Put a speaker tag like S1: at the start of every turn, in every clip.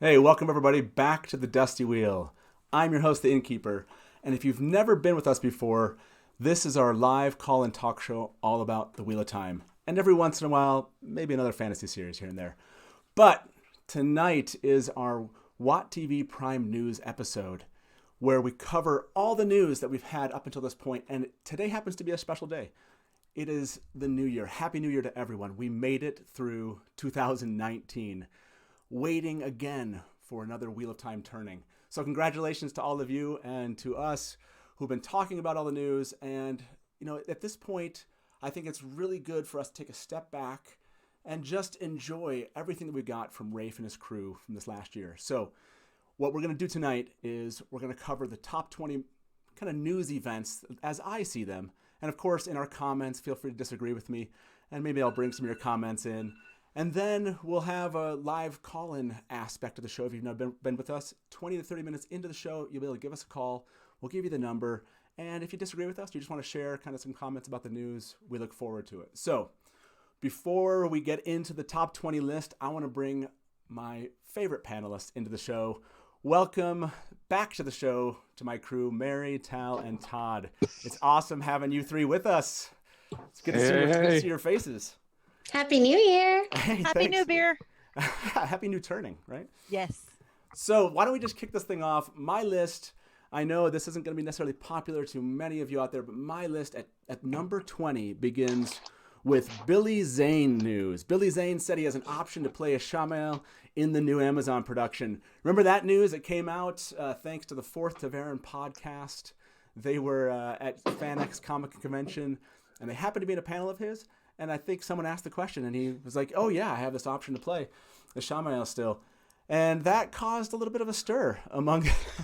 S1: Hey, welcome everybody back to the Dusty Wheel. I'm your host, the Innkeeper, and if you've never been with us before, this is our live call-in talk show all about the Wheel of Time. And every once in a while, maybe another fantasy series here and there. But tonight is our Watt TV Prime News episode, where we cover all the news that we've had up until this point, and today happens to be a special day. It is the new year. Happy New Year to everyone. We made it through 2019. Waiting again for another Wheel of Time turning. So congratulations to all of you and to us who've been talking about all the news. And, at this point, I think it's really good for us to take a step back and just enjoy everything that we got from Rafe and his crew from this last year. So what we're going to do tonight is we're going to cover the top 20 kind of news events as I see them. And of course, in our comments, feel free to disagree with me. And maybe I'll bring some of your comments in. And then we'll have a live call-in aspect of the show. If you've never been with us, 20 to 30 minutes into the show, you'll be able to give us a call. We'll give you the number. And if you disagree with us, you just want to share kind of some comments about the news, we look forward to it. So before we get into the top 20 list, I want to bring my favorite panelists into the show. Welcome back to the show to my crew, Mary, Tal, and Todd. It's awesome having you three with us. It's good to see your faces.
S2: Happy New Year.
S1: Hey,
S3: Happy New Beer.
S1: Happy New Turning, right?
S3: Yes.
S1: So why don't we just kick this thing off? My list, I know this isn't going to be necessarily popular to many of you out there, but my list at number 20 begins with Billy Zane news. Billy Zane said he has an option to play Ishamael in the new Amazon production. Remember that news? It came out thanks to the Fourth Tavern podcast. They were at FanX Comic Convention, and they happened to be in a panel of his. And I think someone asked the question, and he was like, oh, yeah, I have this option to play Ishamael still. And that caused a little bit of a stir among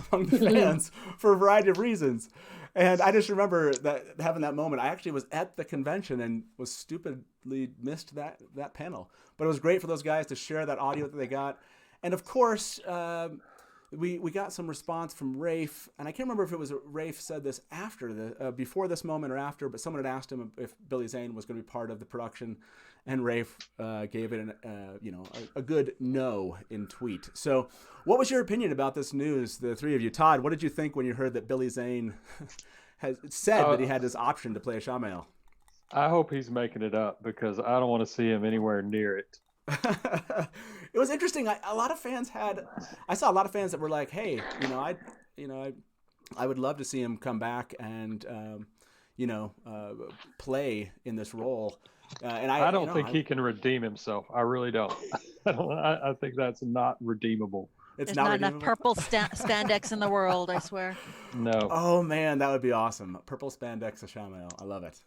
S1: the fans for a variety of reasons. And I just remember that having that moment. I actually was at the convention and was stupidly missed that panel. But it was great for those guys to share that audio that they got. And, of course, we got some response from Rafe, and I can't remember if it was Rafe said this before this moment or after, but someone had asked him if Billy Zane was going to be part of the production, and Rafe gave it a good no in tweet. So, what was your opinion about this news, the three of you? Todd, what did you think when you heard that Billy Zane has said that he had this option to play Ishamael?
S4: I hope he's making it up because I don't want to see him anywhere near it.
S1: It was interesting. I saw a lot of fans that were like, "Hey, I would love to see him come back and play in this role." And I don't
S4: think he can redeem himself. I really don't. I think that's not redeemable.
S1: It's
S3: There's
S1: not
S3: enough purple spandex in the world, I swear.
S4: No.
S1: Oh man, that would be awesome. Purple spandex Ishamael. I love it.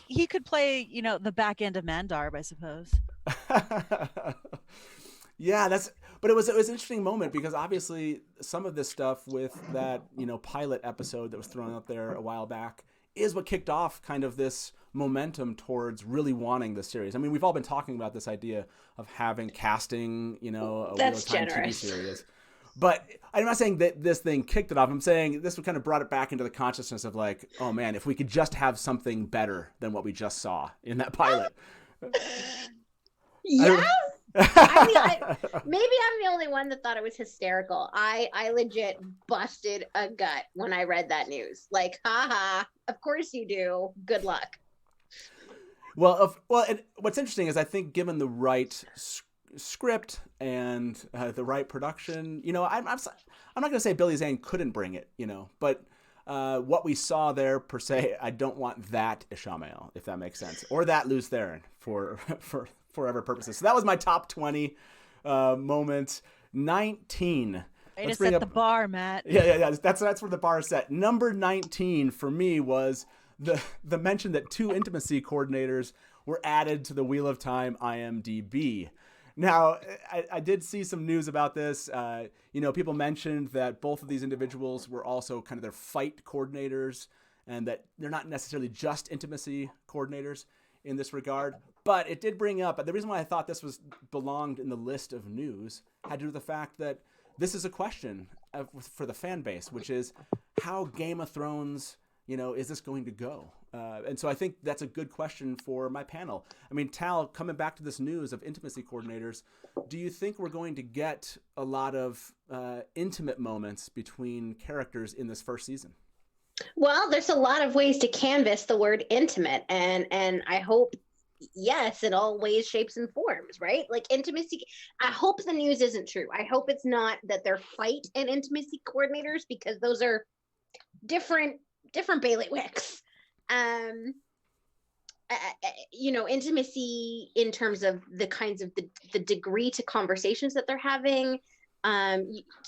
S3: He could play, the back end of Mandarb, I suppose.
S1: Yeah, but it was an interesting moment because obviously some of this stuff with that, pilot episode that was thrown out there a while back is what kicked off kind of this momentum towards really wanting the series. I mean, we've all been talking about this idea of having casting, a
S2: That's
S1: real-time
S2: generous.
S1: TV series. But I'm not saying that this thing kicked it off. I'm saying this kind of brought it back into the consciousness of like, oh man, if we could just have something better than what we just saw in that pilot.
S2: Yeah. Maybe I'm the only one that thought it was hysterical. I legit busted a gut when I read that news. Like, haha, of course you do. Good luck.
S1: Well, and what's interesting is I think given the right script and the right production, I'm not going to say Billy Zane couldn't bring it, but what we saw there per se, I don't want that Ishamael, if that makes sense, or that Luz Theron for forever purposes. So that was my top 20 moment. 19.
S3: Way to set the bar, Matt.
S1: Yeah. That's where the bar is set. Number 19 for me was the mention that 2 intimacy coordinators were added to the Wheel of Time IMDb. Now, I did see some news about this. People mentioned that both of these individuals were also kind of their fight coordinators and that they're not necessarily just intimacy coordinators in this regard. But it did bring up, the reason why I thought this belonged in the list of news had to do with the fact that this is a question for the fan base, which is how Game of Thrones is this going to go? And so I think that's a good question for my panel. I mean, Tal, coming back to this news of intimacy coordinators, do you think we're going to get a lot of intimate moments between characters in this first season?
S2: Well, there's a lot of ways to canvas the word intimate, and I hope, yes, in all ways, shapes, and forms, right? Like intimacy. I hope the news isn't true. I hope it's not that they're fight and intimacy coordinators, because those are different bailiwicks. Intimacy in terms of the kinds of the degree to conversations that they're having.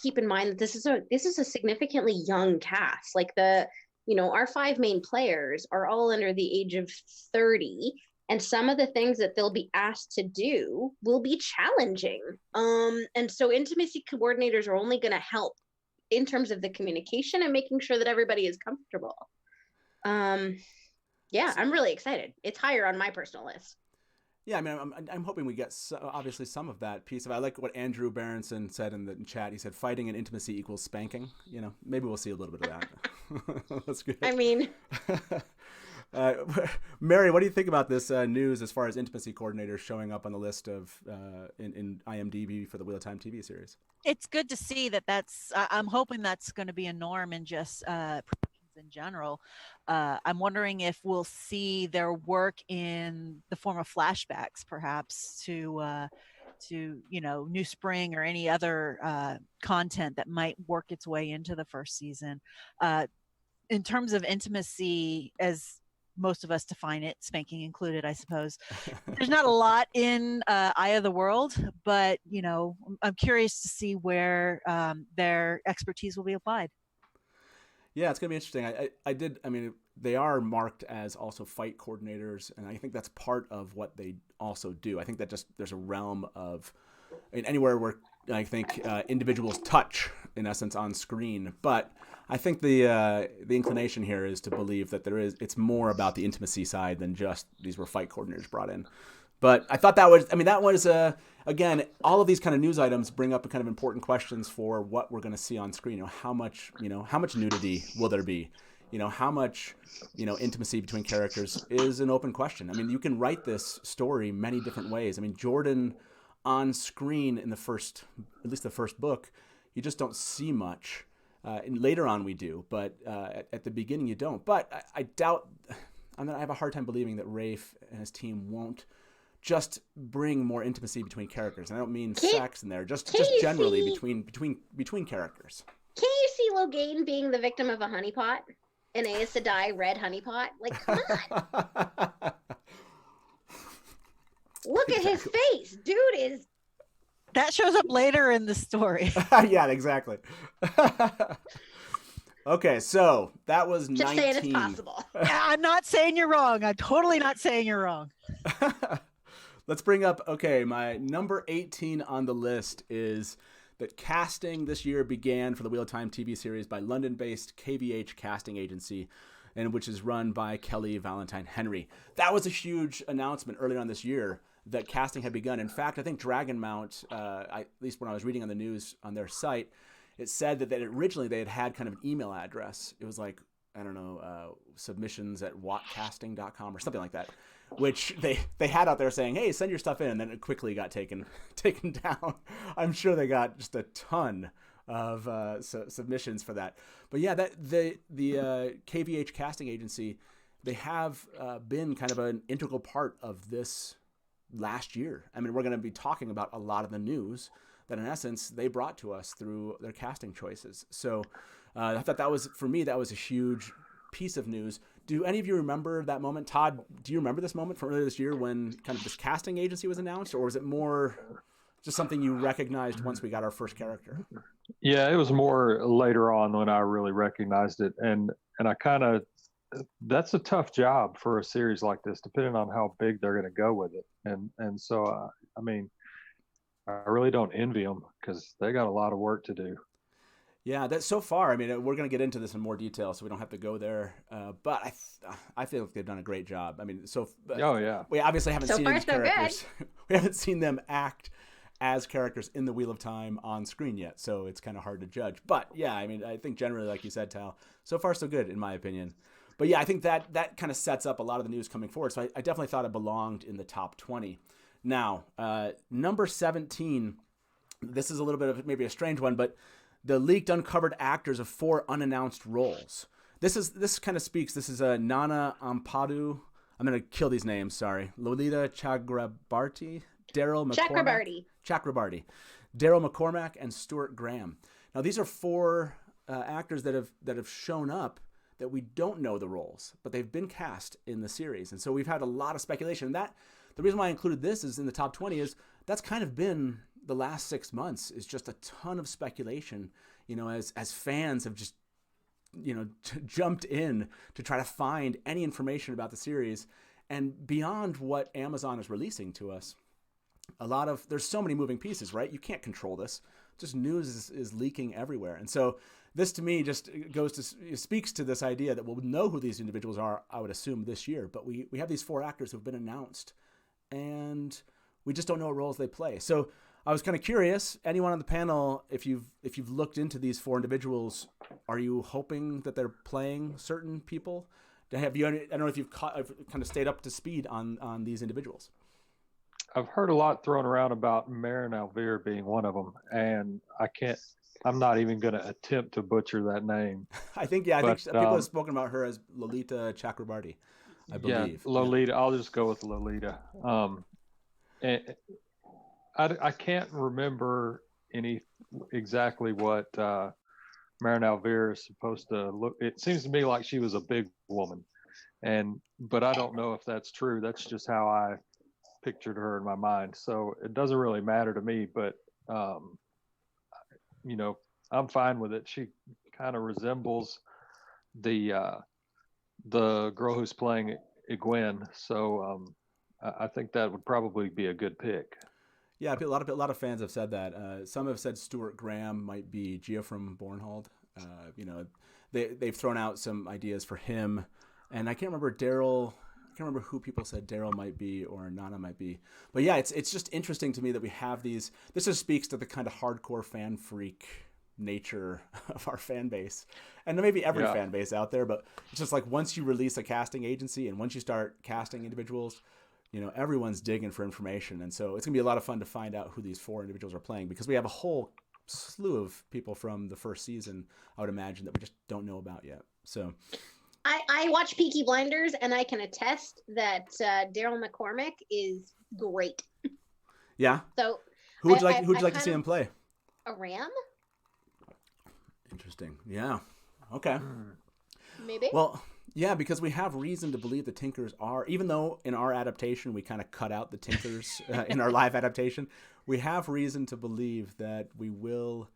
S2: Keep in mind that this is a significantly young cast. Like our 5 main players are all under the age of 30, and some of the things that they'll be asked to do will be challenging. And so intimacy coordinators are only going to help in terms of the communication and making sure that everybody is comfortable. Yeah, I'm really excited. It's higher on my personal list.
S1: Yeah, I mean, I'm hoping we get obviously some of that piece of it. I like what Andrew Berenson said in the chat. He said, "Fighting and intimacy equals spanking." Maybe we'll see a little bit of that. That's good.
S2: I mean,
S1: Mary, what do you think about this news as far as intimacy coordinators showing up on the list of in IMDb for the Wheel of Time TV series?
S3: It's good to see that's. I'm hoping that's going to be a norm in just in general. I'm wondering if we'll see their work in the form of flashbacks, perhaps to New Spring or any other content that might work its way into the first season. In terms of intimacy, as most of us define it, spanking included, I suppose, there's not a lot in Eye of the World, but I'm curious to see where their expertise will be applied.
S1: Yeah, it's going to be interesting. They are marked as also fight coordinators, and I think that's part of what they also do. I think that there's a realm of anywhere where I think individuals touch, in essence, on screen. But I think the inclination here is to believe that it's more about the intimacy side than just these were fight coordinators brought in. But I thought that was again, all of these kind of news items bring up a kind of important questions for what we're going to see on screen. How much nudity will there be? How much, intimacy between characters is an open question. I mean, you can write this story many different ways. I mean, Jordan on screen in at least the first book, you just don't see much. And later on we do, but at the beginning you don't. But I doubt, I have a hard time believing that Rafe and his team won't just bring more intimacy between characters. And I don't mean sex in there, just generally between characters.
S2: Can you see Logain being the victim of a honeypot? An Aes Sedai red honeypot? Like, come on. Look at his face. Dude is...
S3: That shows up later in the story.
S1: Yeah, exactly. Okay, so that was
S2: just
S1: 19.
S2: saying it's possible.
S3: Yeah, I'm not saying you're wrong. I'm totally not saying you're wrong.
S1: Let's bring up, my number 18 on the list is that casting this year began for the Wheel of Time TV series by London-based KVH Casting Agency, and which is run by Kelly Valentine Henry. That was a huge announcement earlier on this year that casting had begun. In fact, I think Dragonmount, at least when I was reading on the news on their site, it said that originally they had kind of an email address. It was like, I don't know, submissions@wattcasting.com or something like that, which they had out there saying, hey, send your stuff in, and then it quickly got taken down. I'm sure they got just a ton of submissions for that. But yeah, the KVH Casting Agency, they have been kind of an integral part of this last year. I mean, we're going to be talking about a lot of the news that in essence they brought to us through their casting choices. So I thought that was a huge piece of news. Do any of you remember that moment? Todd, do you remember this moment from earlier this year when kind of this casting agency was announced, or was it more just something you recognized once we got our first character?
S4: Yeah, it was more later on when I really recognized it. And I kind of, that's a tough job for a series like this, depending on how big they're going to go with it. And so, I mean, I really don't envy them because they got a lot of work to do.
S1: Yeah, that's so far. I mean, we're going to get into this in more detail, so we don't have to go there. But I feel like they've done a great job. I mean,
S4: oh yeah,
S1: we obviously haven't seen these characters.
S2: Good.
S1: We haven't seen them act as characters in the Wheel of Time on screen yet, so it's kind of hard to judge. But yeah, I mean, I think generally, like you said, Tal, so far so good in my opinion. But yeah, I think that kind of sets up a lot of the news coming forward. So I definitely thought it belonged in the top 20. Now, number 17, this is a little bit of maybe a strange one, but the leaked uncovered actors of 4 unannounced roles. This kind of speaks. This is Naana, Ampadu. I'm going to kill these names. Sorry. Lolita, Chakrabarti, Daryl, McCormack. Chakrabarti. Daryl McCormack and Stuart Graham. Now, these are 4 actors that have shown up that we don't know the roles, but they've been cast in the series. And so we've had a lot of speculation. And the reason why I included this is in the top 20 is that's kind of been the last 6 months, is just a ton of speculation, as fans have just, jumped in to try to find any information about the series. And beyond what Amazon is releasing to us, there's so many moving pieces, right? You can't control this. Just news is leaking everywhere. And so this to me just speaks to this idea that we'll know who these individuals are, I would assume, this year. But we have these 4 actors who've been announced, and we just don't know what roles they play. So I was kind of curious, anyone on the panel, if you've looked into these 4 individuals, are you hoping that they're playing certain people? I don't know if you've kind of stayed up to speed on these individuals.
S4: I've heard a lot thrown around about Marin Alvear being one of them, and I'm not even going to attempt to butcher that name.
S1: I think people have spoken about her as Lolita Chakrabarti, I believe.
S4: Yeah, Lolita. I'll just go with Lolita. And I can't remember exactly what Marin Alvear is supposed to look. It seems to me like she was a big woman, but I don't know if that's true. That's just how I pictured her in my mind. So it doesn't really matter to me, but I'm fine with it. She kind of resembles the girl who's playing Egwene. So I think that would probably be a good pick.
S1: Yeah, a lot of fans have said that. Some have said Stuart Graham might be Geoffrey Bornhold. They've thrown out some ideas for him, and I can't remember Daryl. I can't remember who people said Daryl might be or Naana might be. But yeah, it's just interesting to me that we have these. This just speaks to the kind of hardcore fan freak nature of our fan base, and maybe every fan base out there. But it's just like once you release a casting agency and once you start casting individuals, everyone's digging for information. And so it's going to be a lot of fun to find out who these 4 individuals are playing, because we have a whole slew of people from the first season, I would imagine, that we just don't know about yet. So
S2: I watch Peaky Blinders, and I can attest that Daryl McCormack is great.
S1: Yeah.
S2: So
S1: who would you like to see him play?
S2: A ram?
S1: Interesting. Yeah. Okay.
S2: Maybe.
S1: Well, yeah, because we have reason to believe the Tinkers are, even though in our adaptation we kind of cut out the Tinkers in our live adaptation, we have reason to believe that we will,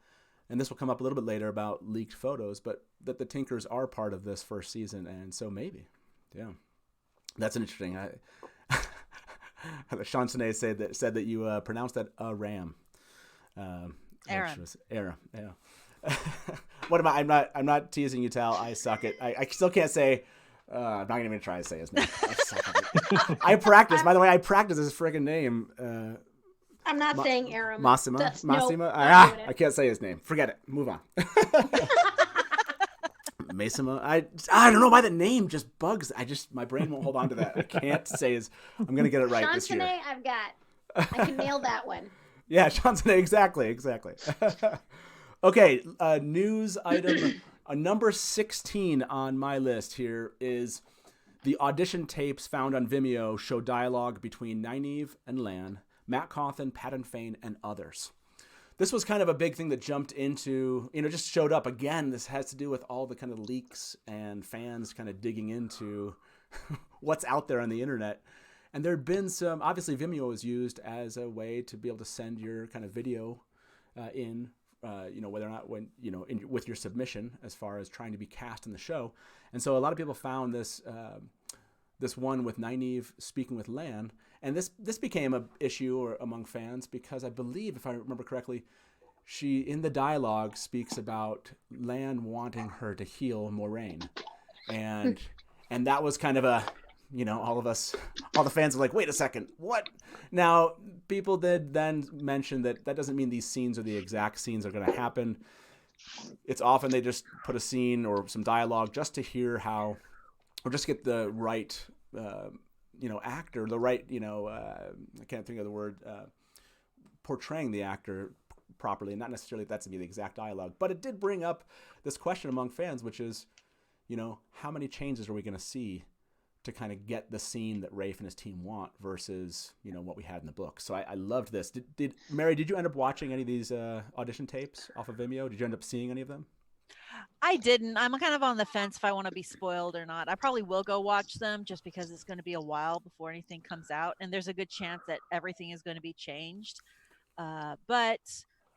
S1: and this will come up a little bit later about leaked photos, but that the Tinkers are part of this first season, and so maybe, yeah, that's interesting. Sean Sine said that you pronounced that a ram.
S3: Aaron.
S1: Aaron, yeah. What am I? I'm not teasing you, Tal. I suck at. I still can't say. I'm not even try to say his name. I practice. By the way, I practice his friggin' name.
S2: I'm not saying Aram.
S1: Massima. I can't say his name. Forget it. Move on. Massimo. I don't know why the name just bugs. My brain won't hold on to that. I can't say his. I'm gonna get it right this year.
S2: I've got. I can nail that one.
S1: Yeah, Johnson. Exactly. Okay, news item number 16 on my list here is the audition tapes found on Vimeo show dialogue between Nynaeve and Lan, Matt Cauthon, Padan Fain, and others. This was kind of a big thing that jumped into, just showed up again. This has to do with all the kind of leaks and fans kind of digging into what's out there on the internet. And there had been some, obviously Vimeo is used as a way to be able to send your kind of video in. Whether or not with your submission as far as trying to be cast in the show. And so a lot of people found this one with Nynaeve speaking with Lan. And this became an issue among fans because I believe, if I remember correctly, she, in the dialogue, speaks about Lan wanting her to heal Moraine. And that was kind of a, all the fans were like, wait a second, what? Now, people did then mention that doesn't mean these scenes are the exact scenes that are going to happen. It's often they just put a scene or some dialogue just to hear how or just get the right, actor, the right, I can't think of the word, portraying the actor properly, and not necessarily that's to be the exact dialogue, but it did bring up this question among fans, which is, how many changes are we going to see to kind of get the scene that Rafe and his team want versus, what we had in the book. So I loved this. Did Mary, did you end up watching any of these audition tapes off of Vimeo? Did you end up seeing any of them?
S3: I didn't. I'm kind of on the fence if I want to be spoiled or not. I probably will go watch them just because it's going to be a while before anything comes out. And there's a good chance that everything is going to be changed. But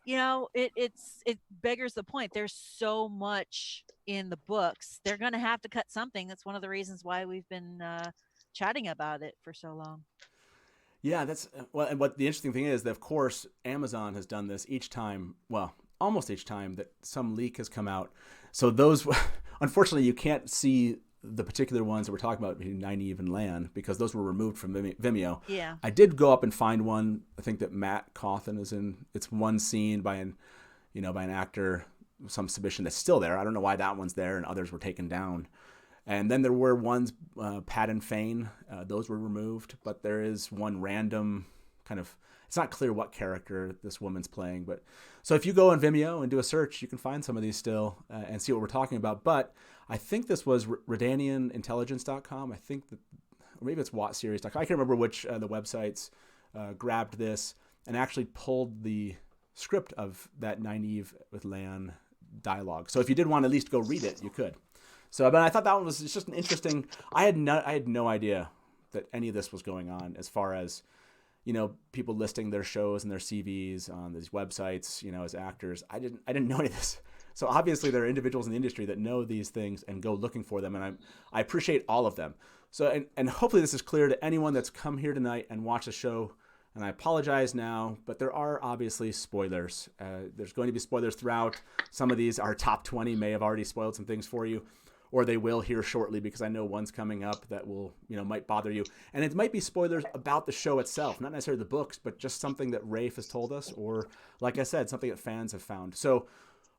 S3: it beggars the point. There's so much in the books. They're going to have to cut something. That's one of the reasons why we've been chatting about it for so long.
S1: Yeah, that's and what the interesting thing is that, of course, Amazon has done this each time. Well, almost each time that some leak has come out. So those, unfortunately, you can't see the particular ones that we're talking about, Nynaeve and Lan, because those were removed from Vimeo.
S3: Yeah.
S1: I did go up and find one. I think that Matt Cauthon is in. It's one scene by an actor, some submission that's still there. I don't know why that one's there and others were taken down. And then there were ones, Padan Fain, those were removed. But there is one random kind of, it's not clear what character this woman's playing. But so if you go on Vimeo and do a search, you can find some of these still and see what we're talking about. But I think this was RedanianIntelligence.com. I think that, or maybe it's WatSeries.com. I can't remember which the websites grabbed this and actually pulled the script of that Nynaeve with Lan dialogue. So if you did want to at least go read it, you could. So, but I thought that one was just an interesting. I had no idea that any of this was going on as far as, people listing their shows and their CVs on these websites, as actors. I didn't know any of this. So obviously there are individuals in the industry that know these things and go looking for them, and I appreciate all of them. So and hopefully this is clear to anyone that's come here tonight and watched the show. And I apologize now, but there are obviously spoilers. There's going to be spoilers throughout. Some of these, our top 20 may have already spoiled some things for you, or they will here shortly, because I know one's coming up that will, might bother you. And it might be spoilers about the show itself, not necessarily the books, but just something that Rafe has told us, or like I said, something that fans have found. So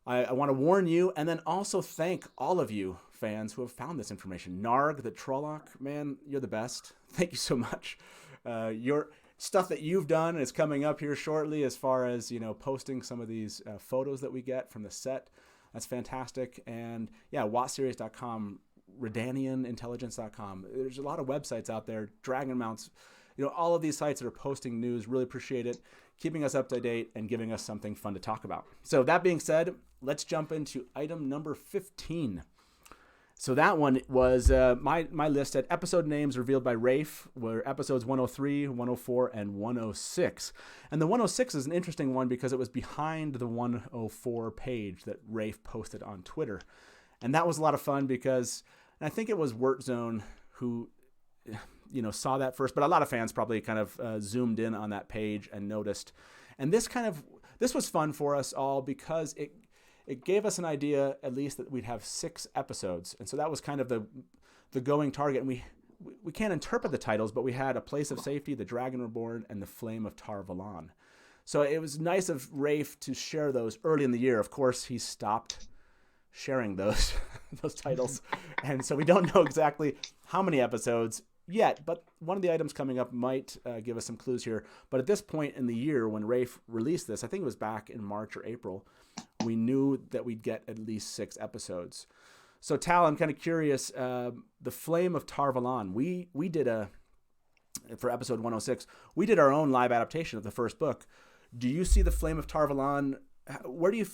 S1: I want to warn you, and then also thank all of you fans who have found this information. Narg, the Trolloc, man, you're the best. Thank you so much. Your stuff that you've done is coming up here shortly, as far as, posting some of these photos that we get from the set. That's fantastic. And yeah, WatSeries.com, RedanianIntelligence.com. There's a lot of websites out there, Dragon Mounts, all of these sites that are posting news. Really appreciate it, keeping us up to date and giving us something fun to talk about. So that being said, let's jump into item number 15. So that one was my list at episode names revealed by Rafe, were episodes 103, 104, and 106. And the 106 is an interesting one because it was behind the 104 page that Rafe posted on Twitter. And that was a lot of fun because, and I think it was WortZone who, saw that first, but a lot of fans probably kind of zoomed in on that page and noticed. And this was fun for us all because it gave us an idea, at least, that we'd have 6 episodes. And so that was kind of the going target. And we can't interpret the titles, but we had A Place of Safety, The Dragon Reborn, and The Flame of Tar Valon. So it was nice of Rafe to share those early in the year. Of course, he stopped sharing those titles. And so we don't know exactly how many episodes yet, but one of the items coming up might give us some clues here. But at this point in the year, when Rafe released this, I think it was back in March or April, we knew that we'd get at least 6 episodes. So Tal, I'm kind of curious, The Flame of Tar Valon, we did for episode 106, we did our own live adaptation of the first book. Do you see The Flame of Tar Valon? Where do you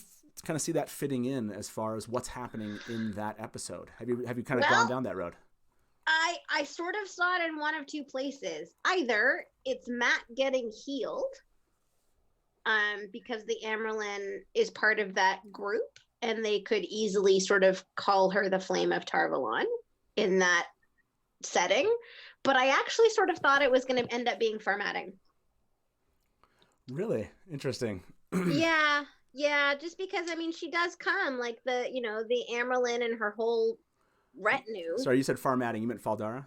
S1: kind of see that fitting in as far as what's happening in that episode? Have you kind of gone down that road?
S2: I sort of saw it in one of two places. Either it's Matt getting healed, because the Amyrlin is part of that group, and they could easily sort of call her the Flame of Tar Valon in that setting. But I actually sort of thought it was going to end up being formatting.
S1: Really interesting.
S2: Yeah, just because she does come like the Amyrlin and her whole retinue.
S1: Sorry, you said formatting. You meant Faldara?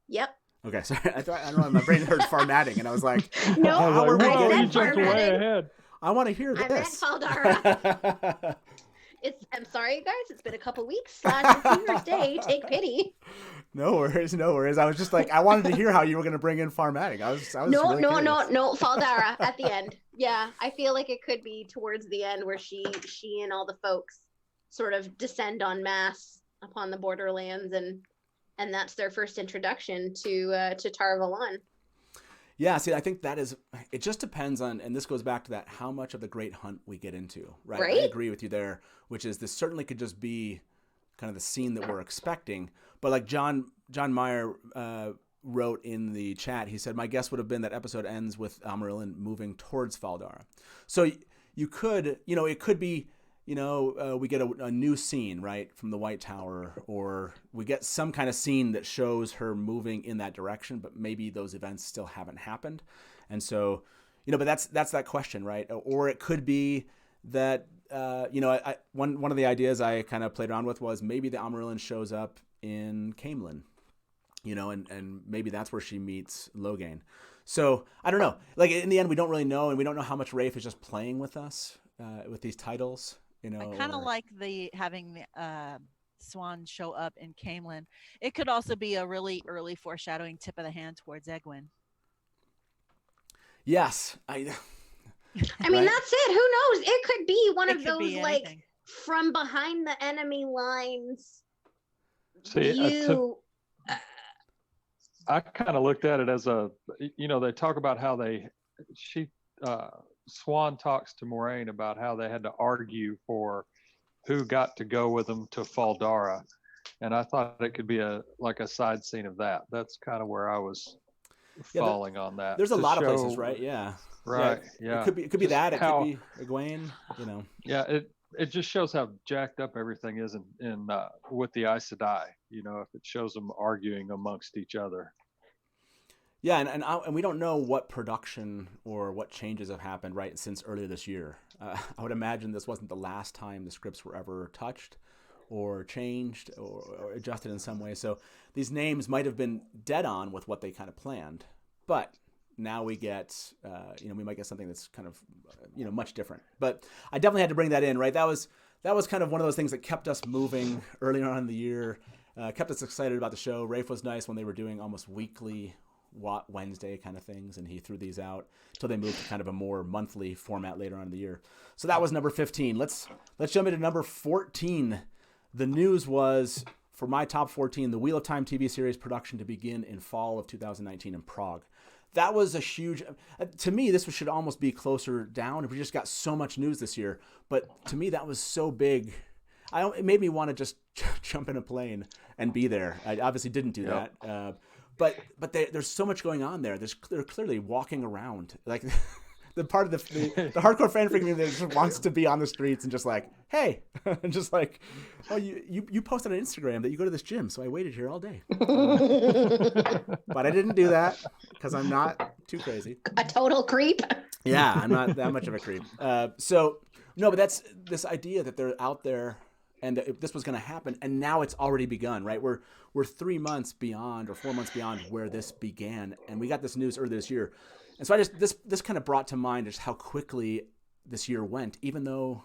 S2: Yep.
S1: Okay, sorry. I don't know. My brain heard formatting, and I was like,
S2: "No, I
S4: you jumped way ahead."
S1: I want to hear this.
S2: I meant Faldara. I'm sorry guys, it's been a couple weeks / a Fever's Day. Take pity.
S1: No worries. I was just like, I wanted to hear how you were going to bring in Farmatic. I was
S2: No,
S1: really
S2: no,
S1: curious.
S2: no, Faldara at the end. Yeah, I feel like it could be towards the end where she and all the folks sort of descend en masse upon the borderlands, and that's their first introduction to Tar Valon.
S1: Yeah, see, I think it just depends on, and this goes back to that, how much of the Great Hunt we get into, right? I agree with you there, which is this certainly could just be kind of the scene that we're expecting. But like John Meyer wrote in the chat, he said, my guess would have been that episode ends with Amarillan moving towards Faldara. So you could, it could be, we get a new scene, right, from the White Tower, or we get some kind of scene that shows her moving in that direction, but maybe those events still haven't happened. And so, but that's that question, right? Or it could be that, one of the ideas I kind of played around with was maybe the Amarillan shows up in Camelin, and maybe that's where she meets Logain. So I don't know. Like in the end, we don't really know, and we don't know how much Rafe is just playing with us with these titles.
S3: I kind of like having the Swan show up in Camelin. It could also be a really early foreshadowing tip of the hand towards Egwene.
S1: Yes,
S2: I mean, that's it. Who knows? It could be one of those like from behind the enemy lines.
S4: I kind of looked at it as they talk about how Swan talks to Moraine about how they had to argue for who got to go with them to Faldara, and I thought it could be a side scene of that. That's kind of where I was falling on that.
S1: There's a lot of places, right? Yeah.
S4: Right. Yeah.
S1: It could be that. It could be Egwene.
S4: Yeah. It just shows how jacked up everything is in with the Aes Sedai. If it shows them arguing amongst each other.
S1: Yeah, and we don't know what production or what changes have happened right since earlier this year. I would imagine this wasn't the last time the scripts were ever touched or changed or adjusted in some way. So these names might have been dead on with what they kind of planned, but now we get, we might get something that's kind of, much different. But I definitely had to bring that in, right? That was kind of one of those things that kept us moving earlier on in the year, kept us excited about the show. Rafe was nice when they were doing almost weekly Wednesday kind of things, and he threw these out until they moved to kind of a more monthly format later on in the year. So that was number 15. Let's jump into number 14. The news was, for my top 14, the Wheel of Time TV series production to begin in fall of 2019 in Prague. That was a huge, to me, this should almost be closer down. We just got so much news this year, but to me, that was so big. It made me want to just jump in a plane and be there. I obviously didn't do that. But there's so much going on there. They're clearly walking around. Like the part of the hardcore fan freak that just wants to be on the streets and just like, hey, and just like, oh, you posted on Instagram that you go to this gym, so I waited here all day. But I didn't do that because I'm not too crazy.
S2: A total creep.
S1: Yeah, I'm not that much of a creep. But that's this idea that they're out there and that this was going to happen, and now it's already begun, right? We're 3 months beyond or 4 months beyond where this began, and we got this news earlier this year. And so this kind of brought to mind just how quickly this year went, even though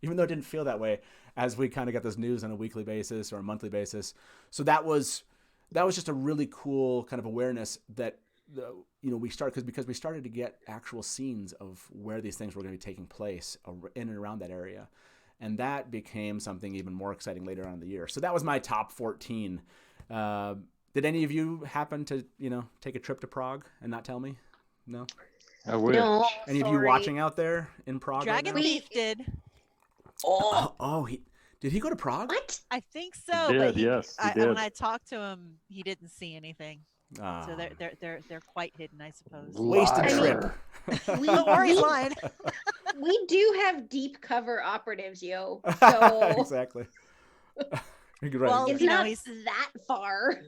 S1: it didn't feel that way as we kind of got this news on a weekly basis or a monthly basis. So that was just a really cool kind of awareness that we started because we started to get actual scenes of where these things were going to be taking place in and around that area. And that became something even more exciting later on in the year. So that was my top 14. Did any of you happen to, take a trip to Prague and not tell me? No?
S4: I wish.
S2: No,
S1: Any of you watching out there in Prague
S3: Dragon
S1: right now?
S3: Thief did.
S1: Did he go to Prague?
S2: What?
S3: I think so.
S4: He
S3: but
S4: did, yes, he did.
S3: When I talked to him, he didn't see anything. So they're quite hidden, I suppose.
S1: Wasted trip.
S3: Lori's line.
S2: We do have deep cover operatives, yo. So
S1: Exactly.
S3: Well,
S2: it's not that far.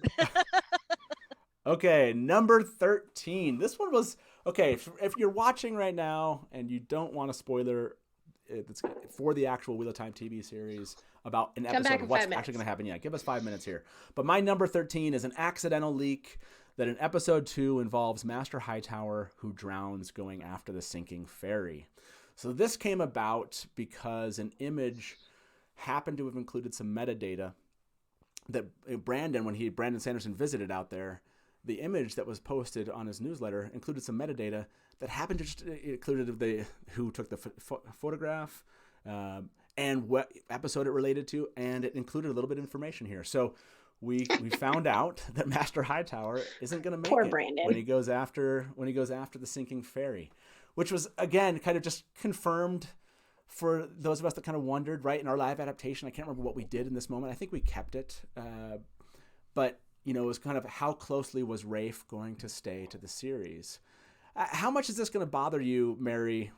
S1: Okay, number 13. This one was okay. If you're watching right now and you don't want a spoiler, it's for the actual Wheel of Time TV series about an episode of what's actually going to happen. Yeah, give us 5 minutes here. But my number 13 is an accidental leak that in episode 2 involves Master Hightower who drowns going after the sinking ferry. So this came about because an image happened to have included some metadata that Brandon Sanderson visited out there. The image that was posted on his newsletter included some metadata that happened to just included who took the photograph and what episode it related to, and it included a little bit of information here. So we found out that Master Hightower isn't going to make
S2: Poor
S1: it
S2: Brandon.
S1: when he goes after the sinking ferry, which was again kind of just confirmed for those of us that kind of wondered, right? In our live adaptation, I can't remember what we did in this moment. I think we kept it, but it was kind of how closely was Rafe going to stay to the series. How much is this going to bother you, Mary,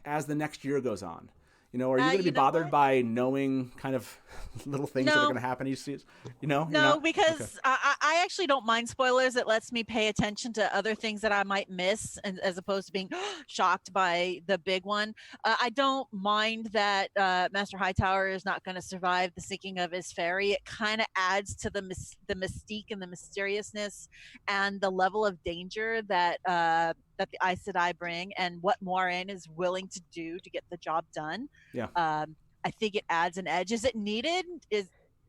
S1: as the next year goes on? Are you going to be bothered by knowing kind of little things that are going to happen each season?
S3: No, because okay. I actually don't mind spoilers. It lets me pay attention to other things that I might miss, and as opposed to being shocked by the big one. I don't mind that Master Hightower is not going to survive the sinking of his ferry. It kind of adds to the mystique and the mysteriousness and the level of danger that the Aes Sedai bring, and what Moiraine is willing to do to get the job done.
S1: Yeah.
S3: I think it adds an edge. Is it needed?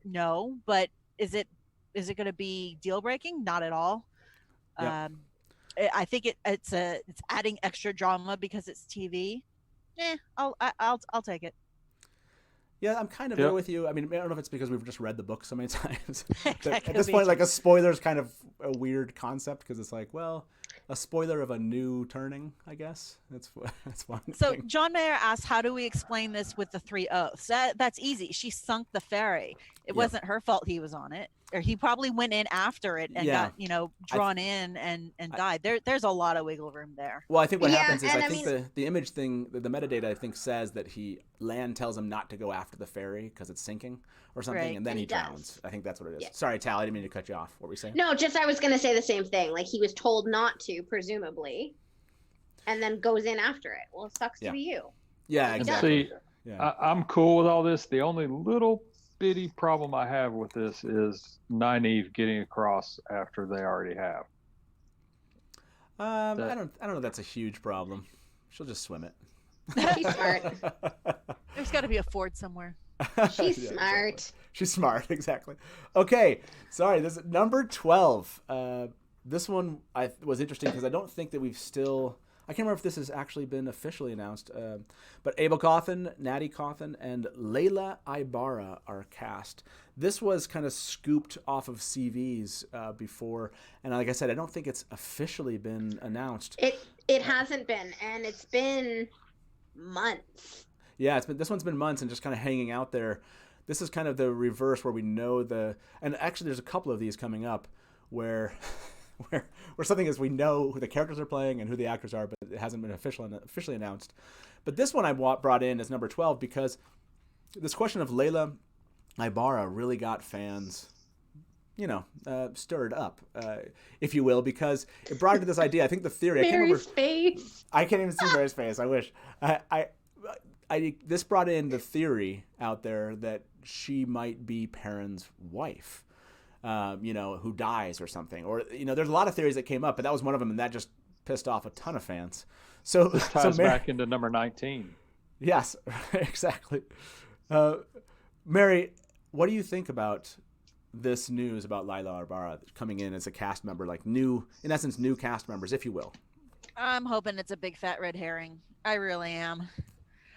S3: No, but is it going to be deal breaking? Not at all.
S1: Yeah.
S3: I think it's adding extra drama because it's TV. I'll take it.
S1: Yeah, I'm kind of there with you. I mean, I don't know if it's because we've just read the book so many times. At this point, like a spoiler is kind of a weird concept because it's like, well, a spoiler of a new turning, I guess. That's one
S3: So
S1: thing.
S3: John Mayer asked, how do we explain this with the 3 oaths? That's easy. She sunk the ferry. It wasn't her fault he was on it. Or he probably went in after it and got, drawn in and died. There's a lot of wiggle room there.
S1: Well, I think what happens is I think the image thing, the metadata, I think says that Lan tells him not to go after the ferry because it's sinking or something,
S3: right.
S1: and then he drowns. I think that's what it is. Yeah. Sorry, Tal, I didn't mean to cut you off. What were you saying?
S2: No, just I was going to say the same thing. Like he was told not to, presumably, and then goes in after it. Well, it sucks to be you.
S1: Yeah, exactly.
S4: See, I'm cool with all this. The only little bitty problem I have with this is Nynaeve getting across after they already have.
S1: I don't know if that's a huge problem. She'll just swim it.
S2: She's smart.
S3: There's got to be a ford somewhere.
S2: She's smart.
S1: Exactly. She's smart, exactly. Okay, sorry. This is number 12. This one was interesting because I don't think that we've still. I can't remember if this has actually been officially announced, but Abell Cauthon, Natti Cauthon, and Laila Aybara are cast. This was kind of scooped off of CVs before, and like I said, I don't think it's officially been announced.
S2: It hasn't been, and it's been months.
S1: Yeah, this one's been months and just kind of hanging out there. This is kind of the reverse where we know and actually there's a couple of these coming up where something is we know who the characters are playing and who the actors are, but it hasn't been officially announced. But this one I brought in as number 12 because this question of Laila Aybara really got fans, stirred up, if you will, because it brought into this idea. I think the theory.
S2: Mary's face.
S1: I can't even see Mary's face. I wish. This brought in the theory out there that she might be Perrin's wife. Who dies or something, or there's a lot of theories that came up, but that was one of them, and that just pissed off a ton of fans. So
S4: this ties back into number 19. Yes,
S1: exactly. Mary, what do you think about this news about Laila Aybara coming in as a cast member, like new cast members, if you will?
S3: I'm hoping it's a big fat red herring. I really am.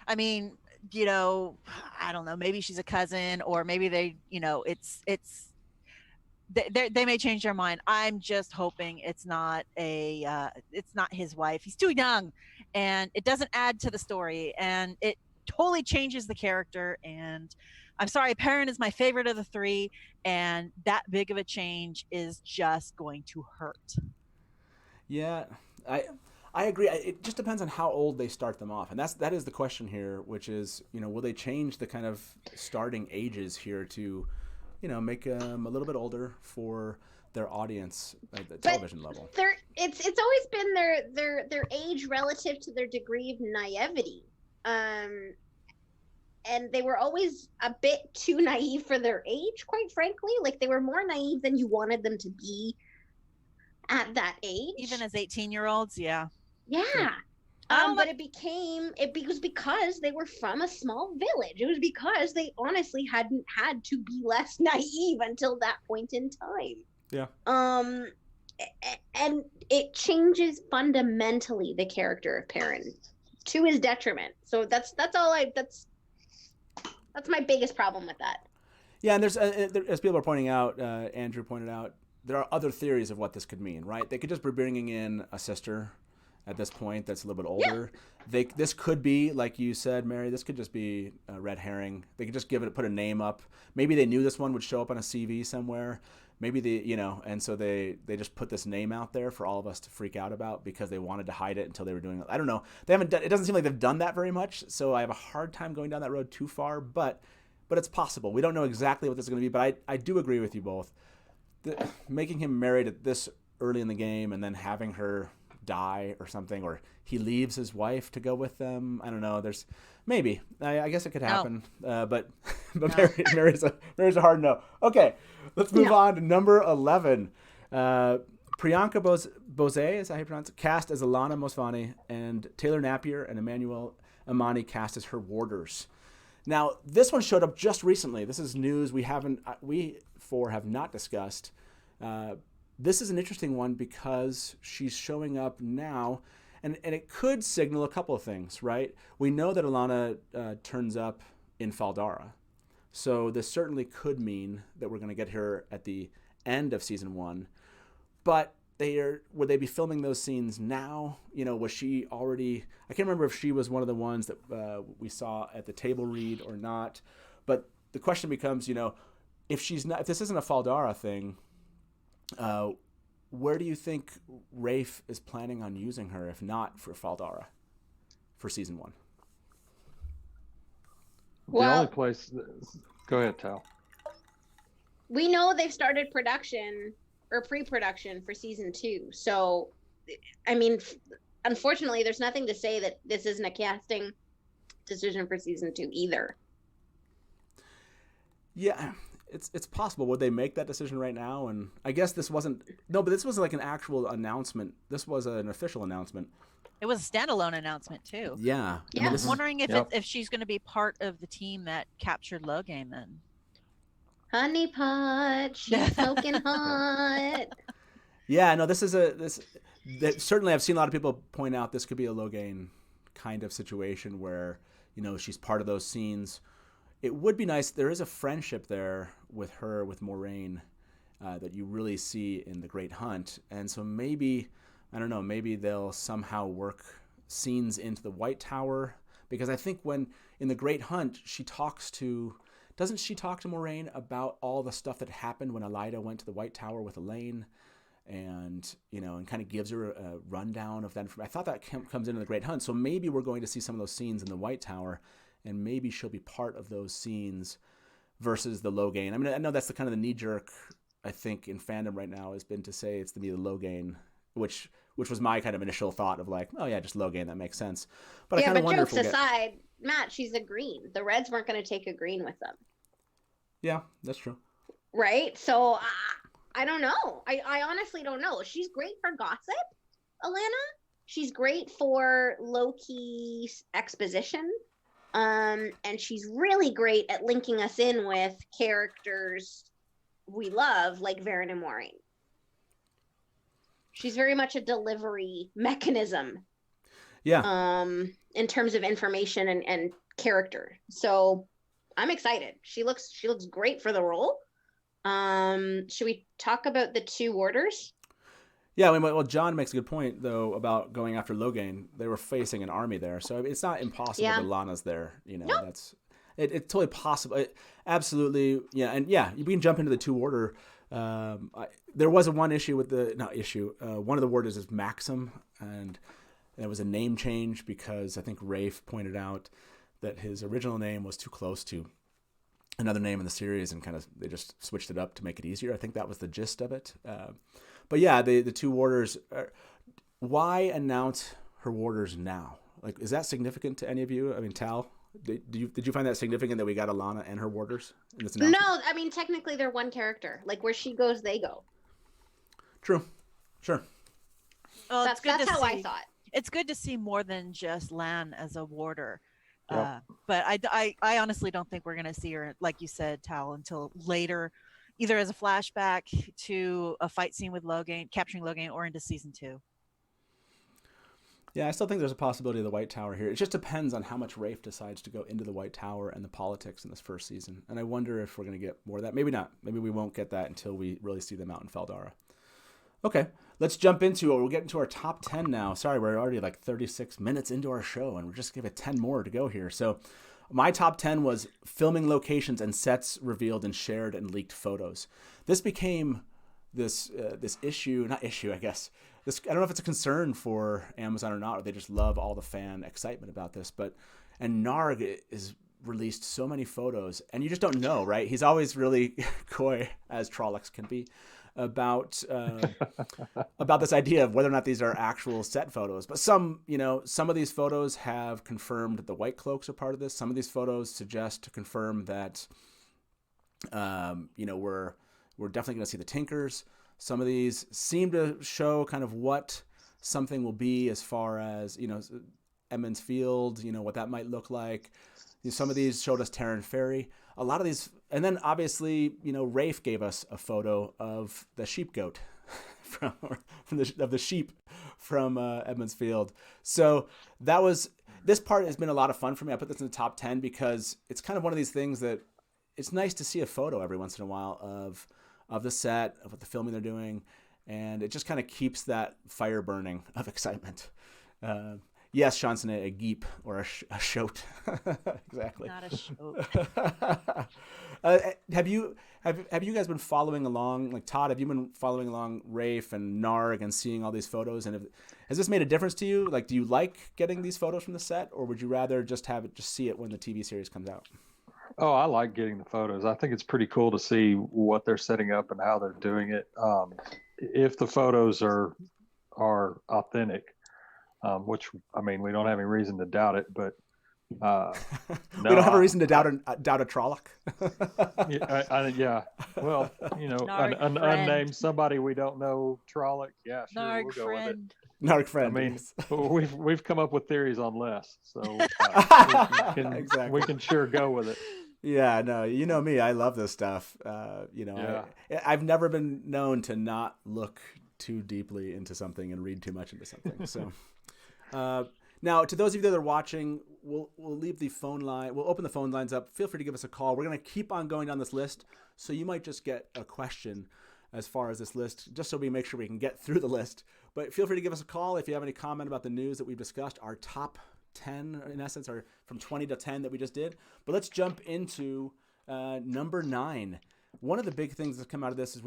S3: I mean, I don't know. Maybe she's a cousin, or maybe they, they may change their mind. I'm just hoping it's not his wife. He's too young, and it doesn't add to the story, and it totally changes the character. And I'm sorry, Perrin is my favorite of the 3, and that big of a change is just going to hurt.
S1: Yeah, I agree. It just depends on how old they start them off, and that is the question here, which is, will they change the kind of starting ages here to, make them a little bit older for their audience at the television level?
S2: It's always been their age relative to their degree of naivety, and they were always a bit too naive for their age, quite frankly. Like they were more naive than you wanted them to be at that age,
S3: even as 18-year-olds. Yeah.
S2: Yeah. But it was because they were from a small village. It was because they honestly hadn't had to be less naive until that point in time.
S1: Yeah.
S2: And it changes fundamentally the character of Perrin to his detriment. So that's my biggest problem with that.
S1: Yeah, and there's as people are pointing out, Andrew pointed out, there are other theories of what this could mean, right? They could just be bringing in a sister at this point that's a little bit older. Yeah. This could be, like you said, Mary, this could just be a red herring. They could just put a name up. Maybe they knew this one would show up on a CV somewhere. Maybe and so they just put this name out there for all of us to freak out about because they wanted to hide it until they were doing it. I don't know. It doesn't seem like they've done that very much, so I have a hard time going down that road too far, but it's possible. We don't know exactly what this is going to be, but I do agree with you both. Making him married at this early in the game and then having her die or something, or he leaves his wife to go with them. I don't know. There's maybe. I guess it could happen. No. But no. Mary's a hard no. Okay, let's move on to number 11. Priyanka Bose, is that how you pronounce it? Cast as Alana Mosvani, and Taylor Napier and Emmanuel Amani cast as her warders. Now, this one showed up just recently. This is news we four have not discussed. This is an interesting one because she's showing up now, and it could signal a couple of things, right? We know that Alana turns up in Faldara, so this certainly could mean that we're going to get her at the end of season 1. But would they be filming those scenes now? Was she already? I can't remember if she was one of the ones that we saw at the table read or not. But the question becomes, if this isn't a Faldara thing, where do you think Rafe is planning on using her, if not for Faldara, for season 1?
S4: The only place. Go ahead, Tal.
S2: We know they've started production or pre-production for season 2. So, I mean, unfortunately, there's nothing to say that this isn't a casting decision for season 2 either.
S1: Yeah, it's possible. Would they make that decision right now? And I guess this wasn't like an actual announcement. This was an official announcement.
S3: It was a standalone announcement too.
S1: Yeah.
S2: Yeah.
S3: I'm wondering if she's going to be part of the team that captured Logain then.
S2: Honey pot, she's smoking hot.
S1: Yeah, no, certainly I've seen a lot of people point out this could be a Logain kind of situation where, she's part of those scenes. It would be nice. There is a friendship there with her, with Moraine, that you really see in The Great Hunt. And so maybe, I don't know, maybe they'll somehow work scenes into the White Tower. Because I think when, in The Great Hunt, doesn't she talk to Moraine about all the stuff that happened when Elida went to the White Tower with Elaine? And, and kind of gives her a rundown of that. I thought that comes into The Great Hunt. So maybe we're going to see some of those scenes in the White Tower, and maybe she'll be part of those scenes versus the Logain. I mean, I know that's the kind of the knee-jerk, I think, in fandom right now has been to say it's to be the Logain, which was my kind of initial thought of like, oh yeah, just Logain, that makes sense. But I kind of wonder
S2: jokes aside, Matt, she's a green. The Reds weren't going to take a green with them.
S1: Yeah, that's true.
S2: Right? So I don't know. I honestly don't know. She's great for gossip, Alana. She's great for low-key exposition. And she's really great at linking us in with characters we love, like Varen and Moraine. She's very much a delivery mechanism.
S1: Yeah.
S2: In terms of information and character. So I'm excited. She looks great for the role. Should we talk about the 2 warders?
S1: Yeah, well, John makes a good point, though, about going after Logain. They were facing an army there, so it's not impossible that Lana's there.
S2: Nope.
S1: It's totally possible. Absolutely, yeah, and yeah, we can jump into the 2 order. There was one issue with one of the warders is Maxim, and there was a name change because I think Rafe pointed out that his original name was too close to another name in the series, and kind of they just switched it up to make it easier. I think that was the gist of it. But yeah, the 2 warders. Why announce her warders now? Like, is that significant to any of you? I mean, Tal, did you find that significant that we got Alana and her warders in this announcement?
S2: No, I mean technically they're one character. Like where she goes, they go.
S1: True. Sure.
S3: Well,
S2: that's how I saw it.
S3: it's good to see more than just Lan as a warder.
S4: Yep.
S3: But I honestly don't think we're going to see her, like you said, Tal, until later, either as a flashback to a fight scene with Logain, capturing Logain, or into season 2.
S1: Yeah, I still think there's a possibility of the White Tower here. It just depends on how much Rafe decides to go into the White Tower and the politics in this first season. And I wonder if we're going to get more of that. Maybe not. Maybe we won't get that until we really see them out in Feldara. Okay, let's jump into it. We'll get into our top 10 now. Sorry, we're already like 36 minutes into our show, and we're just give it 10 more to go here. So my top 10 was filming locations and sets revealed in shared and leaked photos. This became this issue, not issue, I guess. I don't know if it's a concern for Amazon or not, or they just love all the fan excitement about this. And Narg is released so many photos, and you just don't know, right? He's always really coy, as Trollocs can be, about this idea of whether or not these are actual set photos. But some of these photos have confirmed that the White Cloaks are part of this. Some of these photos suggest to confirm that, we're definitely going to see the Tinkers. Some of these seem to show kind of what something will be as far as, Emond's Field, what that might look like. Some of these showed us Terran Ferry. A lot of these, and then obviously, Rafe gave us a photo of the sheep goat of the sheep from Emond's Field. So this part has been a lot of fun for me. I put this in the top 10 because it's kind of one of these things that it's nice to see a photo every once in a while of the set, of what the filming they're doing, and it just kind of keeps that fire burning of excitement. Yes, Shanson, a geep or a shoat. Exactly.
S3: Not a shoat.
S1: Have you guys been following along? Like Todd, have you been following along Rafe and Narg and seeing all these photos? And has this made a difference to you? Like, do you like getting these photos from the set, or would you rather just see it when the TV series comes out?
S4: Oh, I like getting the photos. I think it's pretty cool to see what they're setting up and how they're doing it. If the photos are authentic, which, I mean, we don't have any reason to doubt it, but
S1: we don't have a reason to doubt a Trolloc.
S4: Yeah. Well, an unnamed somebody we don't know, Trolloc. Yeah, sure,
S3: Narg
S4: we'll go
S3: friend.
S4: with it.
S1: Narg friend.
S4: I mean, we've come up with theories on less, so
S1: exactly.
S4: we can sure go with it.
S1: Yeah, no, you know me. I love this stuff. I've never been known to not look too deeply into something and read too much into something. So, now to those of you that are watching, we'll leave the phone line. We'll open the phone lines up. Feel free to give us a call. We're going to keep on going down this list, so you might just get a question as far as this list, just so we make sure we can get through the list. But feel free to give us a call if you have any comment about the news that we've discussed. Our top 10, in essence, are from 20 to 10 that we just did. But let's jump into number 9. One of the big things that's come out of this is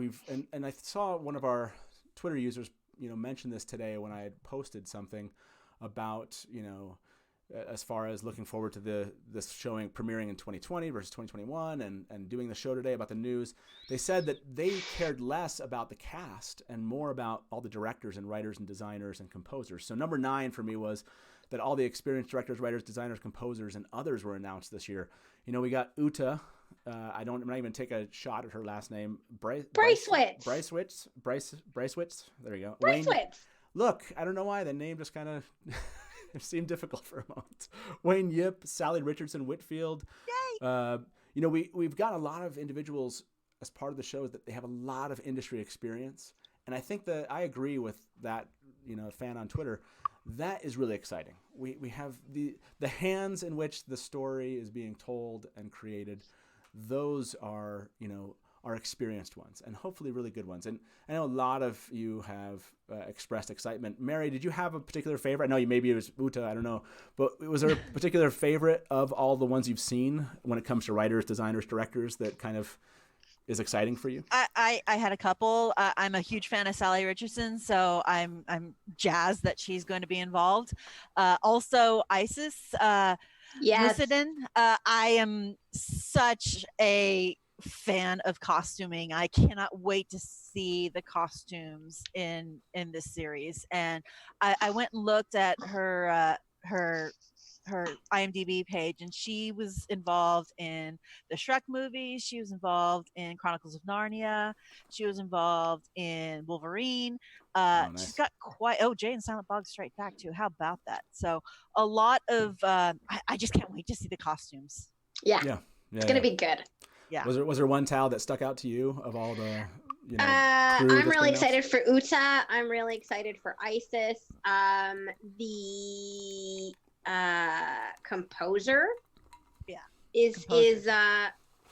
S1: and I saw one of our Twitter users, mention this today when I had posted something about, as far as looking forward to this showing premiering in 2020 versus 2021 and doing the show today about the news. They said that they cared less about the cast and more about all the directors and writers and designers and composers. So number 9 for me was that all the experienced directors, writers, designers, composers, and others were announced this year. We got Uta. I'm not even take a shot at her last name.
S2: Bracewitz.
S1: Bracewitz. There you go.
S2: Bracewitz.
S1: Look, I don't know why the name just kind of it seemed difficult for a moment. Wayne Yip, Sally Richardson Whitfield.
S3: Yay!
S1: We've got a lot of individuals as part of the show that they have a lot of industry experience, and I think that I agree with that. Fan on Twitter. That is really exciting. We have the hands in which the story is being told and created. Those are experienced ones and hopefully really good ones. And I know a lot of you have expressed excitement. Mary, did you have a particular favorite? I know maybe it was Uta, I don't know. But was there a particular favorite of all the ones you've seen when it comes to writers, designers, directors that kind of is exciting for you?
S3: I had a couple. I'm a huge fan of Sally Richardson, so I'm jazzed that she's going to be involved. Also, Isis Lucidin. I am such a fan of costuming. I cannot wait to see the costumes in this series. And I went and looked at her her IMDb page, and she was involved in the Shrek movies. She was involved in Chronicles of Narnia. She was involved in Wolverine.
S1: Nice.
S3: She's got quite Jay and Silent Bob Strike Back too. How about that? So a lot of I just can't wait to see the costumes.
S2: Yeah. It's gonna be good.
S3: Yeah.
S1: Was there one towel that stuck out to you of all the? Crew
S2: I'm really excited for Uta. I'm really excited for Isis. The composer, is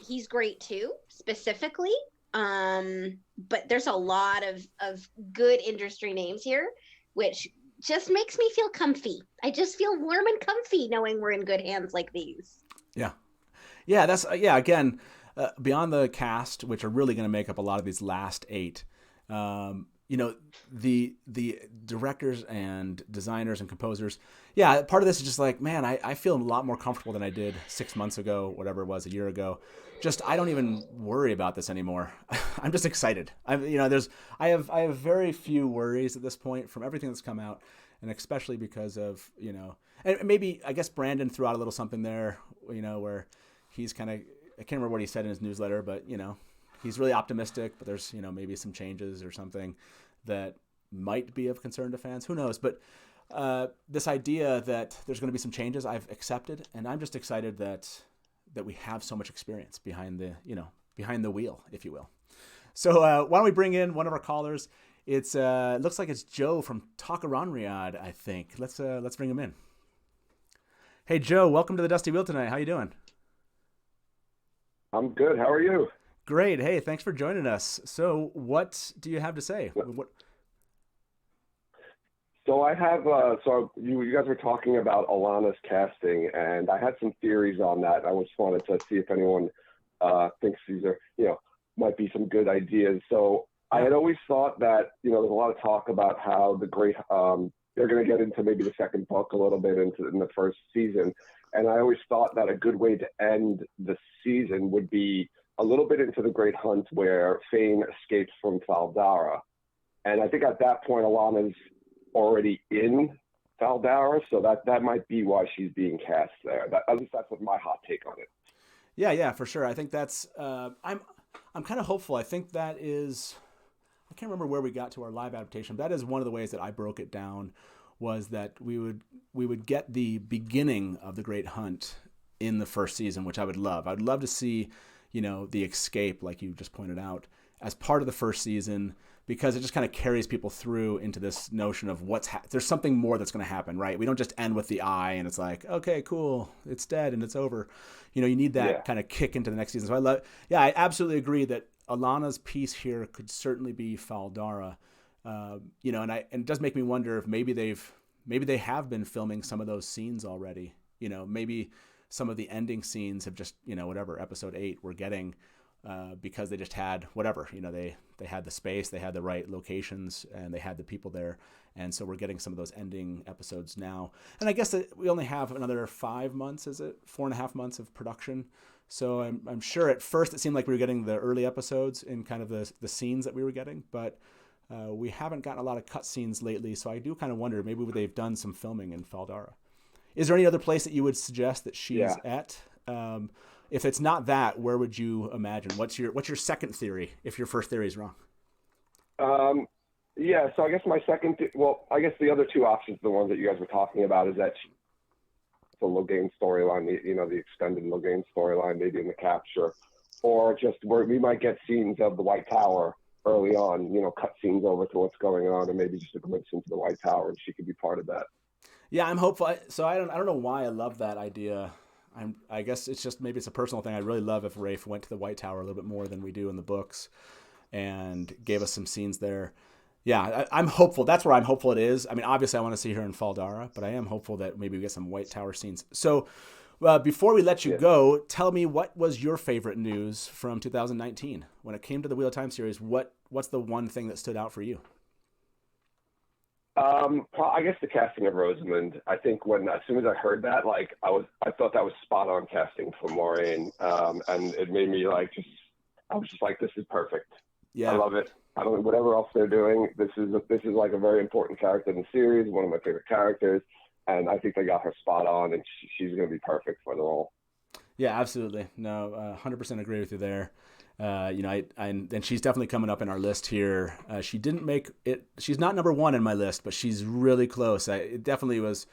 S2: he's great too, specifically. But there's a lot of good industry names here, which just makes me feel comfy. I just feel warm and comfy knowing we're in good hands like these.
S1: Yeah. That's again. Beyond the cast, which are really going to make up a lot of these last 8, the directors and designers and composers. Yeah, part of this is just like, man, I feel a lot more comfortable than I did 6 months ago, whatever it was, a year ago. Just I don't even worry about this anymore. I'm just excited. I have very few worries at this point from everything that's come out, and especially because of and maybe I guess Brandon threw out a little something there, where he's kind of. I can't remember what he said in his newsletter, but he's really optimistic, but there's maybe some changes or something that might be of concern to fans. Who knows? But this idea that there's going to be some changes, I've accepted, and I'm just excited that we have so much experience behind the wheel, if you will. So why don't we bring in one of our callers? It looks like it's Joe from Chakrabarti, I think. Let's bring him in. Hey Joe, welcome to the Dusty Wheel tonight. How you doing?
S5: I'm good. How are you?
S1: Great. Hey, thanks for joining us. So what do you have to say?
S5: So I have, you guys were talking about Alana's casting, and I had some theories on that. I just wanted to see if anyone thinks these are, might be some good ideas. So I had always thought that, there's a lot of talk about how the great, they're going to get into maybe the second book a little bit in the first season. And I always thought that a good way to end the season would be a little bit into the Great Hunt where Fain escapes from Faldara. And I think at that point, Alana's already in Faldara, so that might be why she's being cast there. At least that's what my hot take on it.
S1: Yeah, for sure. I think that's, I'm kind of hopeful. I think that is, I can't remember where we got to our live adaptation. That is one of the ways that I broke it down, was that we would get the beginning of the Great Hunt in the first season, which I would love. I'd love to see, the escape, like you just pointed out, as part of the first season, because it just kind of carries people through into this notion of there's something more that's going to happen, right? We don't just end with the eye and it's like, okay, cool, it's dead and it's over. You need that kind of kick into the next season. So I absolutely agree that Alana's piece here could certainly be Faldara. And it does make me wonder if maybe they have been filming some of those scenes already. Maybe some of the ending scenes have just, whatever episode 8 we're getting, because they just had whatever, they had the space, they had the right locations, and they had the people there. And so we're getting some of those ending episodes now. And I guess that we only have another 5 months, is it? 4.5 months of production. So I'm sure at first it seemed like we were getting the early episodes in kind of the scenes that we were getting, but we haven't gotten a lot of cutscenes lately, so I do kind of wonder maybe they've done some filming in Faldara. Is there any other place that you would suggest that she's at? If it's not that, where would you imagine? What's your second theory if your first theory is wrong?
S5: So I guess my second, I guess the other two options, the ones that you guys were talking about, is that the Logain storyline, the extended Logain storyline, maybe in the capture, or just where we might get scenes of the White Tower early on, cut scenes over to what's going on, and maybe just a glimpse into the White Tower, and she could be part of that.
S1: Yeah, I'm hopeful. So I don't know why I love that idea. I guess it's just maybe it's a personal thing. I'd really love if Rafe went to the White Tower a little bit more than we do in the books, and gave us some scenes there. Yeah, I'm hopeful. That's where I'm hopeful it is. I mean, obviously I want to see her in Faldara, but I am hopeful that maybe we get some White Tower scenes. So before we let you go, tell me, what was your favorite news from 2019 when it came to the Wheel of Time series? What's the one thing that stood out for you?
S5: I guess the casting of Rosamund. I think as soon as I heard that, I thought that was spot on casting for Moiraine, and it made me I was just like, this is perfect. Yeah, I love it. I don't whatever else they're doing. This is like a very important character in the series, one of my favorite characters, and I think they got her spot on, and she's going to be perfect for the role.
S1: Yeah, absolutely. No, 100% agree with you there. And she's definitely coming up in our list here. She didn't make it. She's not number one in my list, but she's really close. It definitely was.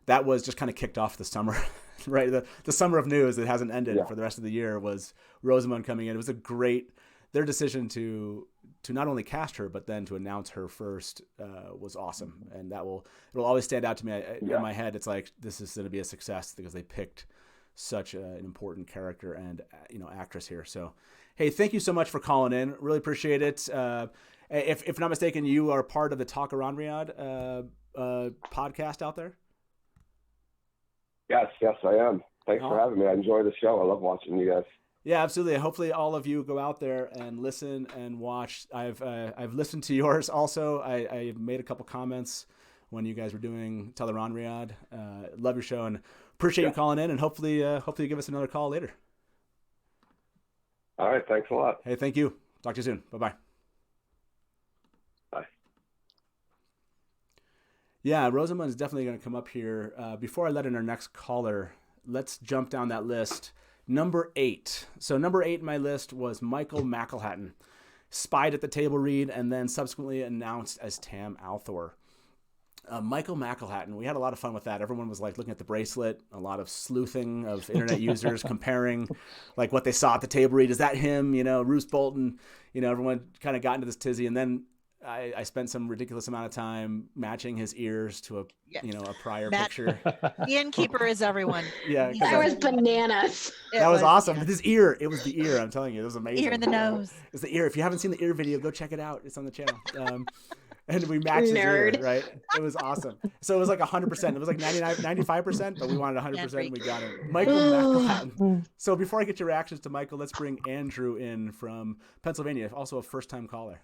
S1: That was just kind of kicked off the summer, right? The summer of news that hasn't ended for the rest of the year was Rosamund coming in. It was their decision to not only cast her, but then to announce her first was awesome. And it'll always stand out to me in my head. It's like, this is going to be a success because they picked such an important character and, actress here. So, hey, thank you so much for calling in. Really appreciate it. If not mistaken, you are part of the Talk Around Riyadh podcast out there.
S5: Yes, I am. Thanks for having me. I enjoy the show. I love watching you guys.
S1: Yeah, absolutely. Hopefully all of you go out there and listen and watch. I've listened to yours also. I made a couple comments when you guys were doing Talk Around Riyadh. Love your show and appreciate you calling in, and hopefully you give us another call later.
S5: All right. Thanks a lot.
S1: Hey, thank you. Talk to you soon. Bye-bye.
S5: Bye.
S1: Yeah, Rosamund is definitely going to come up here. Before I let in our next caller, let's jump down that list. Number 8. So number 8 in my list was Michael McElhatton, spied at the table read and then subsequently announced as Tam Althor. Michael McElhatton, we had a lot of fun with that. Everyone was looking at the bracelet, a lot of sleuthing of internet users comparing what they saw at the table read. Is that him? Roose Bolton, everyone kind of got into this tizzy. And then I spent some ridiculous amount of time matching his ears to a prior picture.
S3: The Innkeeper is everyone.
S1: Yeah.
S2: That was bananas.
S1: That was awesome. But his ear, it was the ear. I'm telling you, it was amazing.
S3: Ear in the nose.
S1: It's the ear. If you haven't seen the ear video, go check it out. It's on the channel. And we matched his ear, right? It was awesome. So it was 100%. It was 95%, but we wanted 100%. We got it. Michael McElhatton. So before I get your reactions to Michael, let's bring Andrew in from Pennsylvania, also a first-time caller.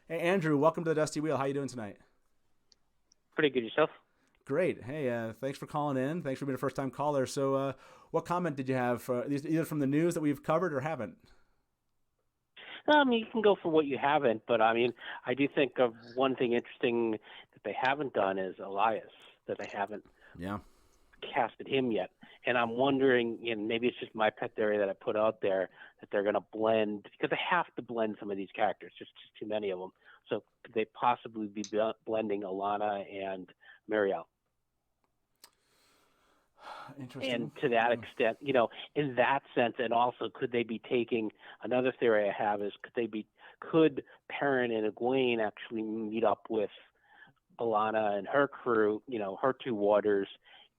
S1: Hey, Andrew, welcome to the Dusty Wheel. How you doing tonight?
S6: Pretty good. Yourself?
S1: Great. Hey, thanks for calling in. Thanks for being a first-time caller. So what comment did you have, either from the news that we've covered or haven't?
S6: You can go for what you haven't, but I do think of one thing interesting that they haven't done is Elias, that they haven't casted him yet. And I'm wondering, and maybe it's just my pet theory that I put out there, that they're going to blend, because they have to blend some of these characters, just too many of them. So could they possibly be blending Alana and Muriel?
S1: Interesting.
S6: And to that extent, in that sense, and also could they be taking, another theory I have is could Perrin and Egwene actually meet up with Alana and her crew, her two warders,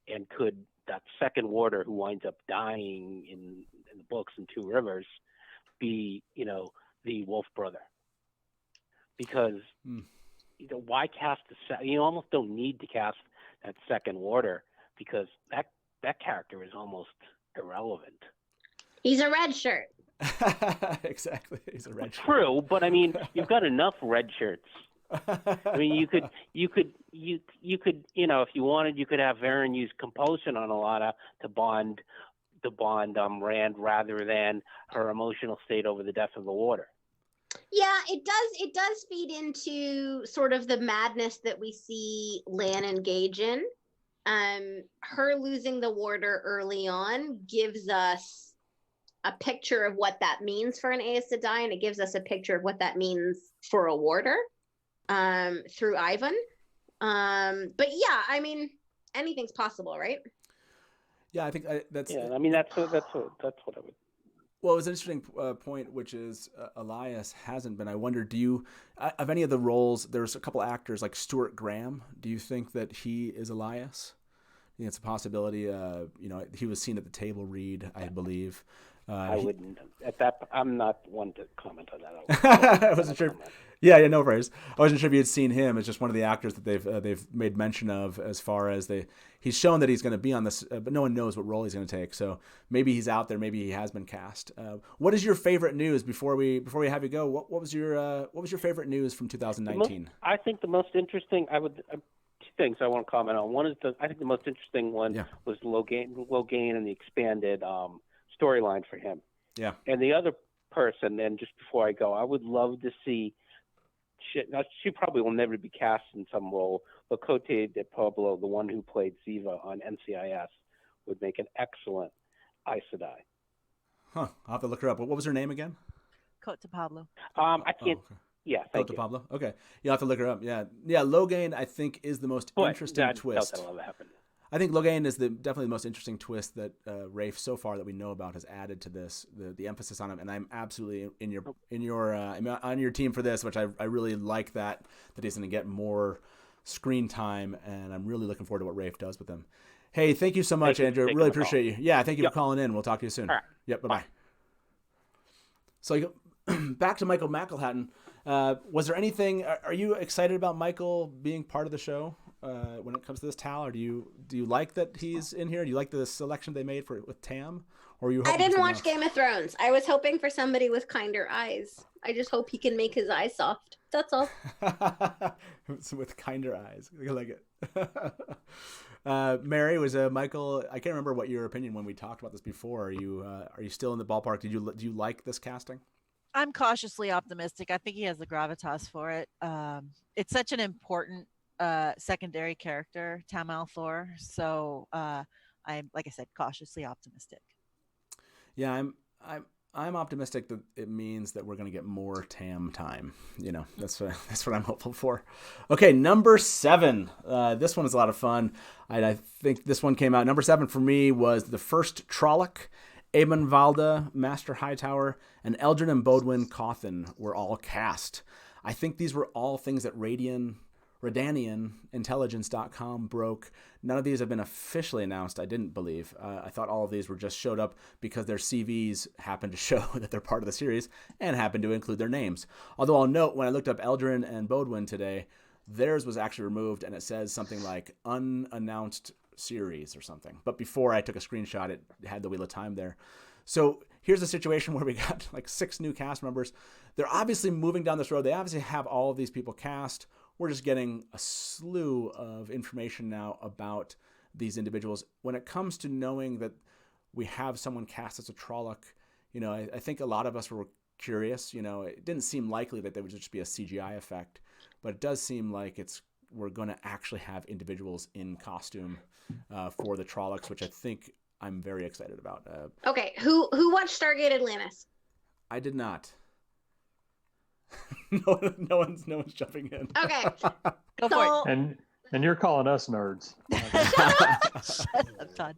S6: and could that second warder who winds up dying in the books in Two Rivers be, the Wolf brother? Because, why cast you almost don't need to cast that second warder, because that character is almost irrelevant.
S2: He's a red shirt.
S1: Exactly. He's a red shirt.
S6: True, but you've got enough red shirts. You could, if you wanted, you could have Varen use compulsion on Alana to bond Rand rather than her emotional state over the death of the warder.
S2: Yeah, it does feed into sort of the madness that we see Lan engage in. Her losing the warder early on gives us a picture of what that means for an Aes Sedai, and it gives us a picture of what that means for a warder through Ivan. But yeah, anything's possible, right?
S1: Yeah, I think that's.
S6: Yeah, that's what I would.
S1: Well, it was an interesting point, which is Elias hasn't been. I wonder, do you, of any of the roles, there's a couple actors like Stuart Graham. Do you think that he is Elias? I think it's a possibility. He was seen at the table read, I believe.
S6: I wouldn't. I'm not one to comment on that.
S1: I wasn't sure. Yeah, no worries. I wasn't sure if you had seen him. It's just one of the actors that they've made mention of, as far as he's shown that he's going to be on this, but no one knows what role he's going to take. So maybe he's out there. Maybe he has been cast. What is your favorite news before we have you go? What was your favorite news from 2019?
S6: I think the most interesting. Two things I want to comment on. One is I think the most interesting one was Logain and the expanded storyline for him. Yeah. And the other person, and just before I go, I would love to see. She probably will never be cast in some role, but Cote de Pablo, the one who played Ziva on NCIS, would make an excellent Aes Sedai.
S1: Huh. I'll have to look her up. What was her name again?
S3: Cote de Pablo.
S6: I can't.
S1: Okay.
S6: Yeah,
S1: Cote
S6: thank you.
S1: de Pablo. Okay. You'll have to look her up. Yeah. Yeah. Logain, I think, is the most interesting twist.
S6: That'll happen.
S1: I think Logain is definitely the most interesting twist that Rafe so far that we know about has added to this. The emphasis on him, and I'm absolutely on your team for this, which I really like that he's going to get more screen time, and I'm really looking forward to what Rafe does with him. Hey, thank you so much, Andrew. Really appreciate you. Yeah, thank you for calling in. We'll talk to you soon.
S6: All right.
S1: Yep. Bye. So back to Michael McElhatton. Was there anything? Are you excited about Michael being part of the show? When it comes to this, Tal, or do you like that he's in here? Do you like the selection they made with Tam, or are you?
S2: I didn't watch Game of Thrones. I was hoping for somebody with kinder eyes. I just hope he can make his eyes soft. That's all.
S1: With kinder eyes, I like it. Mary, was Michael? I can't remember what your opinion when we talked about this before. Are you still in the ballpark? Do you like this casting?
S3: I'm cautiously optimistic. I think he has the gravitas for it. It's such an important secondary character, Tam Althor. So I'm, like I said, cautiously optimistic.
S1: Yeah, I'm optimistic that it means that we're going to get more Tam time. That's what I'm hopeful for. Okay, number 7. This one is a lot of fun. I think this one came out. Number 7 for me was the first Trolloc. Eamon Valda, Master Hightower, and Eldrin and Bodwin Cauthon were all cast. I think these were all things that Redanian Intelligence.com broke. None of these have been officially announced, I didn't believe. I thought all of these were just showed up because their CVs happened to show that they're part of the series and happened to include their names. Although I'll note, when I looked up Eldrin and Bodwin today, theirs was actually removed and it says something like unannounced series or something. But before I took a screenshot, it had the Wheel of Time there. So here's a situation where we got like 6 new cast members. They're obviously moving down this road. They obviously have all of these people cast. We're just getting a slew of information now about these individuals. When it comes to knowing that we have someone cast as a Trolloc, I think a lot of us were curious. It didn't seem likely that there would just be a CGI effect, but it does seem like we're going to actually have individuals in costume for the Trollocs, which I think I'm very excited about.
S2: Okay, who watched Stargate Atlantis?
S1: I did not. No one's jumping in.
S2: Okay,
S3: Go for
S4: And you're calling us nerds.
S3: Shut up, Todd.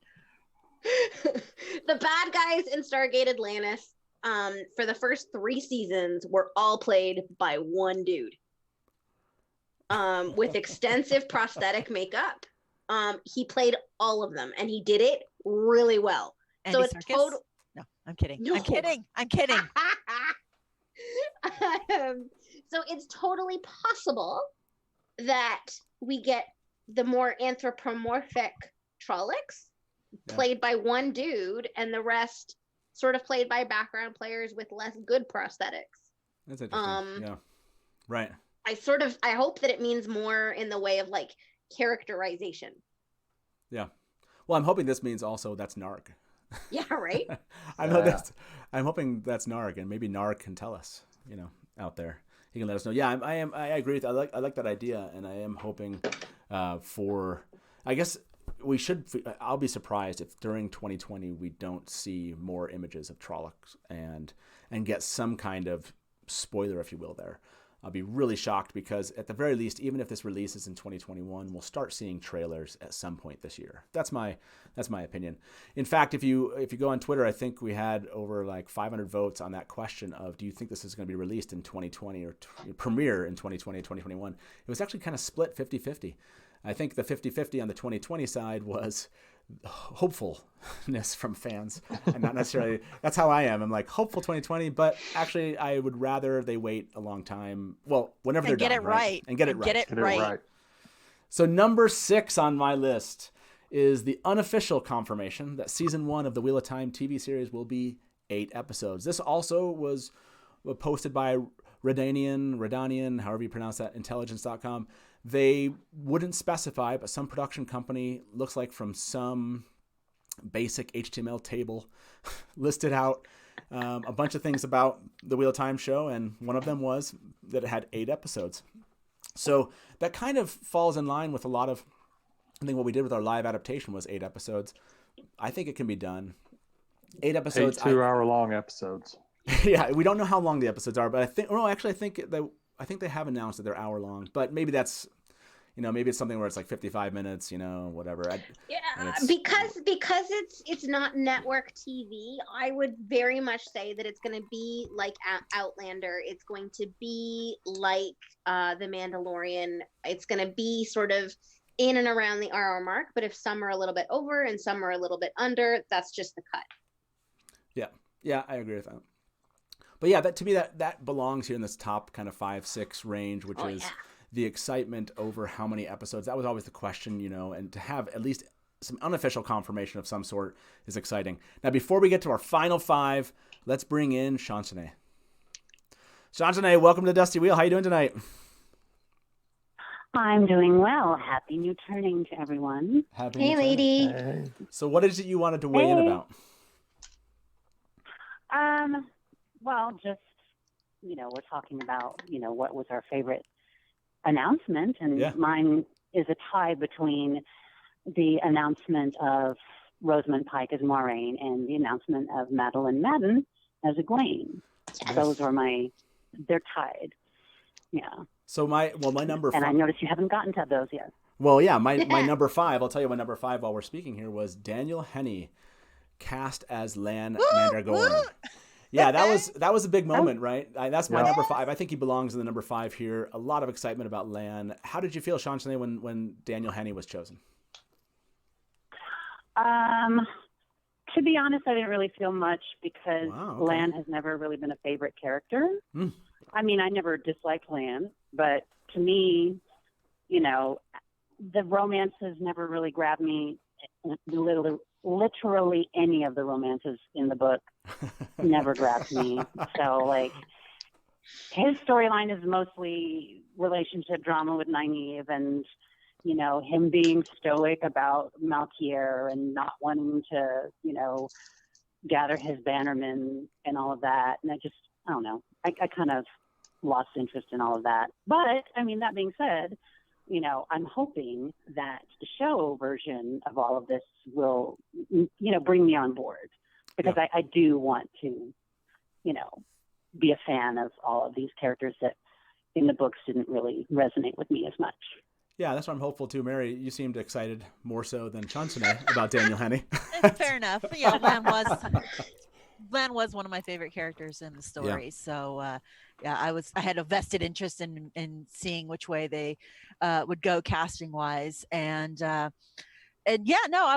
S2: The bad guys in Stargate Atlantis, for the first 3 seasons, were all played by one dude, with extensive prosthetic makeup. He played all of them, and he did it really well.
S3: Andy
S2: So it's
S3: Serkis?
S2: total.
S3: No, I'm kidding.
S2: No.
S3: I'm kidding.
S2: So it's totally possible that we get the more anthropomorphic Trollocs played by one dude, and the rest sort of played by background players with less good prosthetics.
S1: That's interesting. Yeah, right.
S2: I hope that it means more in the way of like characterization.
S1: Yeah. Well, I'm hoping this means also that's Narg.
S2: Yeah, right.
S1: I'm hoping that's Narg, and maybe Narg can tell us, out there. He can let us know. Yeah, I agree with. I like that idea, and I am hoping for. I guess we should. I'll be surprised if during 2020 we don't see more images of Trollocs and get some kind of spoiler, if you will, there. I'll be really shocked because at the very least, even if this releases in 2021, we'll start seeing trailers at some point this year. That's my opinion. In fact, if you go on Twitter, I think we had over like 500 votes on that question of, do you think this is going to be released in 2020 or premiere in 2020 or 2021? It was actually kind of split 50-50. I think the 50-50 on the 2020 side was hopefulness from fans, and not necessarily. That's how I am. I'm like hopeful 2020, but actually I would rather they wait a long time. Well, whenever they're done, right? And get it right. So number 6 on my list is the unofficial confirmation that season 1 of the Wheel of Time TV series will be 8 episodes. This also was posted by Redanian, however you pronounce that, Intelligence.com. They wouldn't specify, but some production company, looks like from some basic HTML table, listed out a bunch of things about the Wheel of Time show, and one of them was that it had 8 episodes. So that kind of falls in line with a lot of, I think what we did with our live adaptation was 8 episodes. I think it can be done. 8 episodes.
S4: 8 2-hour-long episodes.
S1: Yeah, we don't know how long the episodes are, but I think I think they have announced that they're hour long. But maybe that's, maybe it's something where it's like 55 minutes, whatever.
S2: Because it's not network TV, I would very much say that it's going to be like Outlander. It's going to be like The Mandalorian. It's going to be sort of in and around the hour mark. But if some are a little bit over and some are a little bit under, that's just the cut.
S1: Yeah, I agree with that. But yeah, to me that belongs here in this top kind of 5-6 range, which is the excitement over how many episodes. That was always the question, and to have at least some unofficial confirmation of some sort is exciting. Now, before we get to our final 5, let's bring in Chansonné. Chansonné, welcome to the Dusty Wheel. How you doing tonight?
S7: I'm doing well. Happy new turning to everyone.
S2: Hey, lady.
S4: Hey.
S1: So what is it you wanted to weigh in about?
S7: Well, just, we're talking about, what was our favorite announcement, and mine is a tie between the announcement of Rosamund Pike as Moiraine and the announcement of Madeline Madden as Egwene.
S1: Yes.
S7: Those are they're tied. Yeah.
S1: So my number 5.
S7: And I noticed you haven't gotten to those yet.
S1: Well, yeah, my number 5, I'll tell you my number 5 while we're speaking here, was Daniel Henney cast as Lan Mandragora. Yeah, that was a big moment, right? That's my number 5. I think he belongs in the number 5 here. A lot of excitement about Lan. How did you feel, Chansonné, when Daniel Henney was chosen?
S7: To be honest, I didn't really feel much because Lan has never really been a favorite character. I mean, I never disliked Lan, but to me, the romances never really grabbed me. Literally any of the romances in the book never grabbed me. So, his storyline is mostly relationship drama with Nynaeve and, him being stoic about Malkier and not wanting to, gather his bannermen and all of that. And I don't know. I kind of lost interest in all of that. But, that being said, I'm hoping that the show version of all of this will, bring me on board because I do want to, be a fan of all of these characters that in the books didn't really resonate with me as much.
S1: Yeah, that's what I'm hopeful too. Mary, you seemed excited more so than Chansonné about Daniel Henney.
S3: Fair enough. Yeah, Lan was one of my favorite characters in the story. Yeah. So, I had a vested interest in seeing which way they would go casting wise. And I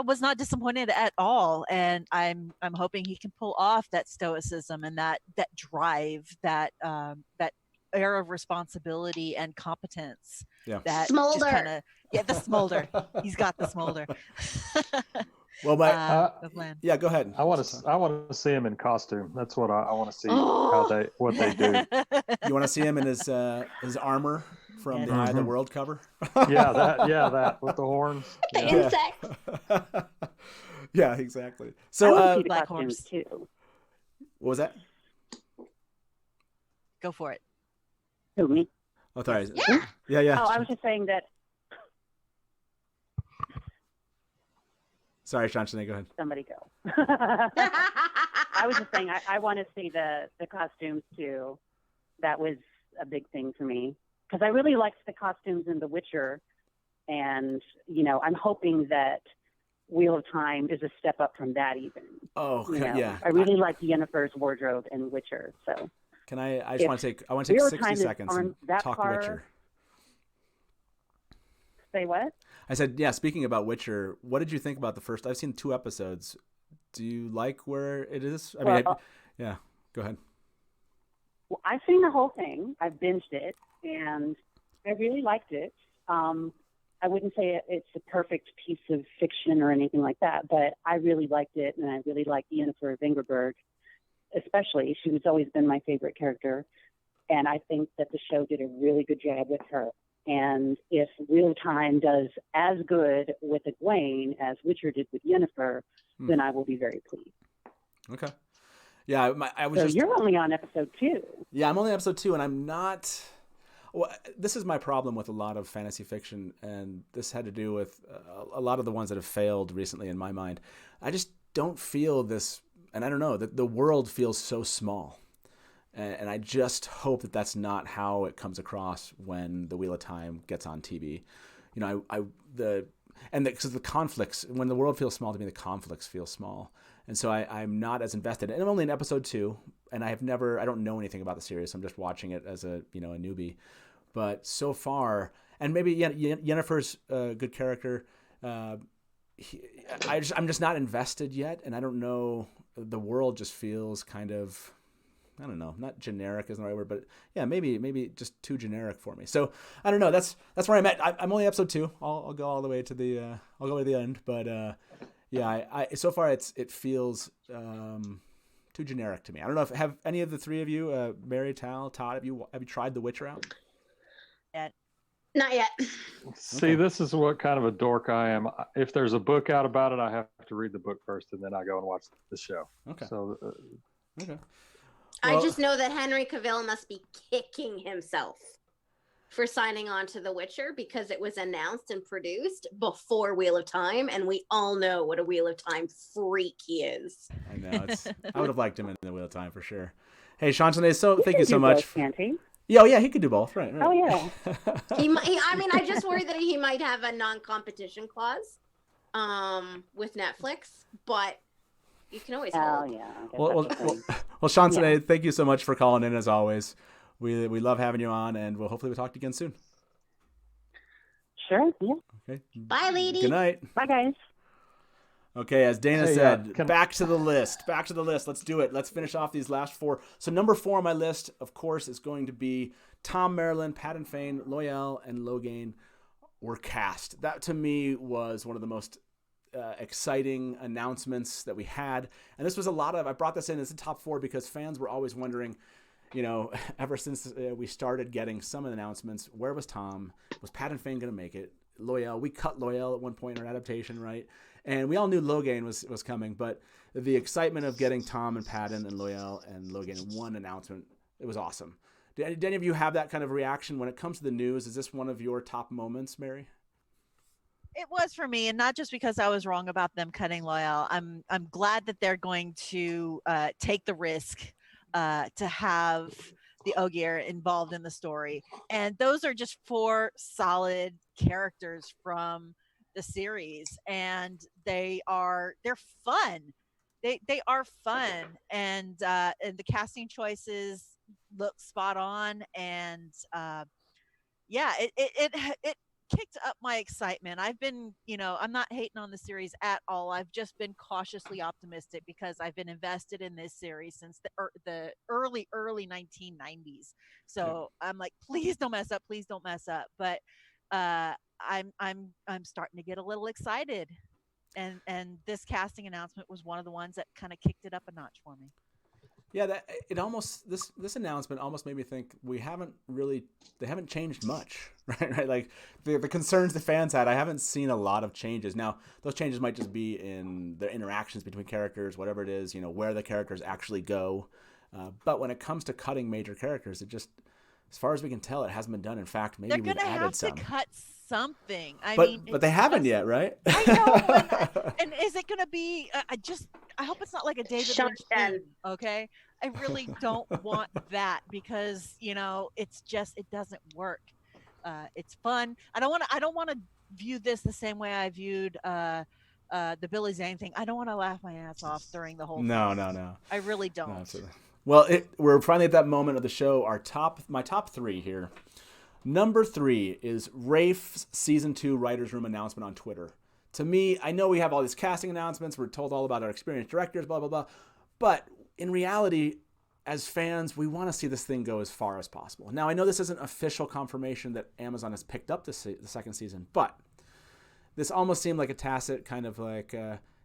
S3: was not disappointed at all. And I'm hoping he can pull off that stoicism and that drive, that air of responsibility and competence. Yeah. That
S2: smolder.
S3: The smolder. He's got the smolder.
S1: Well, yeah, go ahead.
S4: I want to see him in costume. That's what I want to see. What they do.
S1: You want to see him in his armor from the Eye of the World cover?
S4: that with the horns.
S2: Yeah.
S1: Yeah, exactly. So,
S7: I see the costumes too.
S1: What was that?
S3: Go for it.
S7: Who, me?
S1: Oh, sorry.
S2: Yeah.
S7: Oh, I was just saying that.
S1: Sorry, Chansonné, go ahead.
S7: Somebody go. I was just saying, I want to see the costumes too. That was a big thing for me because I really liked the costumes in The Witcher, and I'm hoping that Wheel of Time is a step up from that even.
S1: Oh, yeah.
S7: I really like Yennefer's wardrobe in Witcher. So
S1: can I just want to take 60 seconds and talk Witcher.
S7: Say what?
S1: I said, yeah, speaking about Witcher, what did you think about the first? I've seen 2 episodes. Do you like where it is? Go ahead.
S7: Well, I've seen the whole thing. I've binged it, and I really liked it. I wouldn't say it's a perfect piece of fiction or anything like that, but I really liked it, and I really liked Yennefer Vingerberg, especially. She's always been my favorite character, and I think that the show did a really good job with her. And if Real Time does as good with Egwene as Witcher did with Yennefer, then I will be very pleased.
S1: Okay. Yeah,
S7: you're only on episode 2.
S1: Yeah, I'm only on episode 2, and I'm not. Well, this is my problem with a lot of fantasy fiction, and this had to do with a lot of the ones that have failed recently in my mind. I just don't feel this, and I don't know, that the world feels so small. And I just hope that that's not how it comes across when the Wheel of Time gets on TV. Because the conflicts, when the world feels small to me, the conflicts feel small. And so I'm not as invested. And I'm only in episode 2, and I don't know anything about the series. I'm just watching it as a newbie. But so far, and maybe Yennefer's a good character. I'm just not invested yet, and I don't know. The world just feels kind of, I don't know, not generic isn't the right word, but yeah, maybe just too generic for me. So I don't know. That's where I'm at. I'm only episode 2. I'll go all the way to the end. But yeah, I so far it feels too generic to me. I don't know if have any of the three of you, Mary, Tal, Todd, have you tried The Witcher out?
S2: Not yet.
S4: See, this is what kind of a dork I am. If there's a book out about it, I have to read the book first, and then I go and watch the show.
S1: Okay.
S4: So.
S1: Okay.
S2: I just know that Henry Cavill must be kicking himself for signing on to The Witcher because it was announced and produced before Wheel of Time, and we all know what a Wheel of Time freak he is.
S1: I know. I would have liked him in the Wheel of Time for sure. Hey, Shantae, thank you so much.
S7: Can't he?
S1: Yeah, he could do both. Right.
S7: Oh, yeah.
S2: I just worry that he might have a non-competition clause with Netflix, but you can always hope.
S7: Oh, yeah.
S1: Well, Shantae, thank you so much for calling in as always. We love having you on, and we'll hopefully talk to you again soon.
S7: Sure. Yeah.
S1: Okay.
S2: Bye, lady.
S1: Good night.
S7: Bye, guys.
S1: Okay, as Dana said, back to the list. Back to the list. Let's do it. Let's finish off these last 4. So number 4 on my list, of course, is going to be Tom Merrilin, Padan Fain, Loial, and Loghain were cast. That, to me, was one of the most exciting announcements that we had. And this was I brought this in as a top 4 because fans were always wondering, ever since we started getting some announcements, where was Tom? Was Padan Fain going to make it? Loial, we cut Loial at one point in our adaptation, right? And we all knew Loghain was coming, but the excitement of getting Tom and Padan and Loial and Loghain in one announcement, it was awesome. Did any of you have that kind of reaction when it comes to the news? Is this one of your top moments, Mary?
S3: It was for me, and not just because I was wrong about them cutting Loial. I'm glad that they're going to take the risk to have the Agyei involved in the story, and those are just 4 solid characters from the series, and they're fun. They are fun, and the casting choices look spot on, and it kicked up my excitement. I've been, I'm not hating on the series at all. I've just been cautiously optimistic because I've been invested in this series since the early 1990s. So I'm like, please don't mess up, please don't mess up. But I'm starting to get a little excited, and this casting announcement was one of the ones that kind of kicked it up a notch for me.
S1: Yeah, this announcement almost made me think they haven't changed much, right? Like the concerns the fans had, I haven't seen a lot of changes. Now, those changes might just be in the interactions between characters, whatever it is, where the characters actually go. But when it comes to cutting major characters, it just, as far as we can tell, it hasn't been done. In fact, maybe we've added some.
S3: They're going to have to cut something.
S1: But they haven't yet, right?
S3: I know. And is it going to be? I hope it's not like a David Lynch thing, okay? I really don't want that because it doesn't work. It's fun. I don't want to view this the same way I viewed the Billy Zane thing. I don't want to laugh my ass off during the whole thing.
S1: No.
S3: I really don't.
S1: No, absolutely. Well, we're finally at that moment of the show. My top 3 here. Number 3 is Rafe's season 2 writers' room announcement on Twitter. To me, I know we have all these casting announcements. We're told all about our experienced directors, blah, blah, blah. But in reality, as fans, we want to see this thing go as far as possible. Now, I know this isn't official confirmation that Amazon has picked up the second season, but this almost seemed like a tacit kind of like,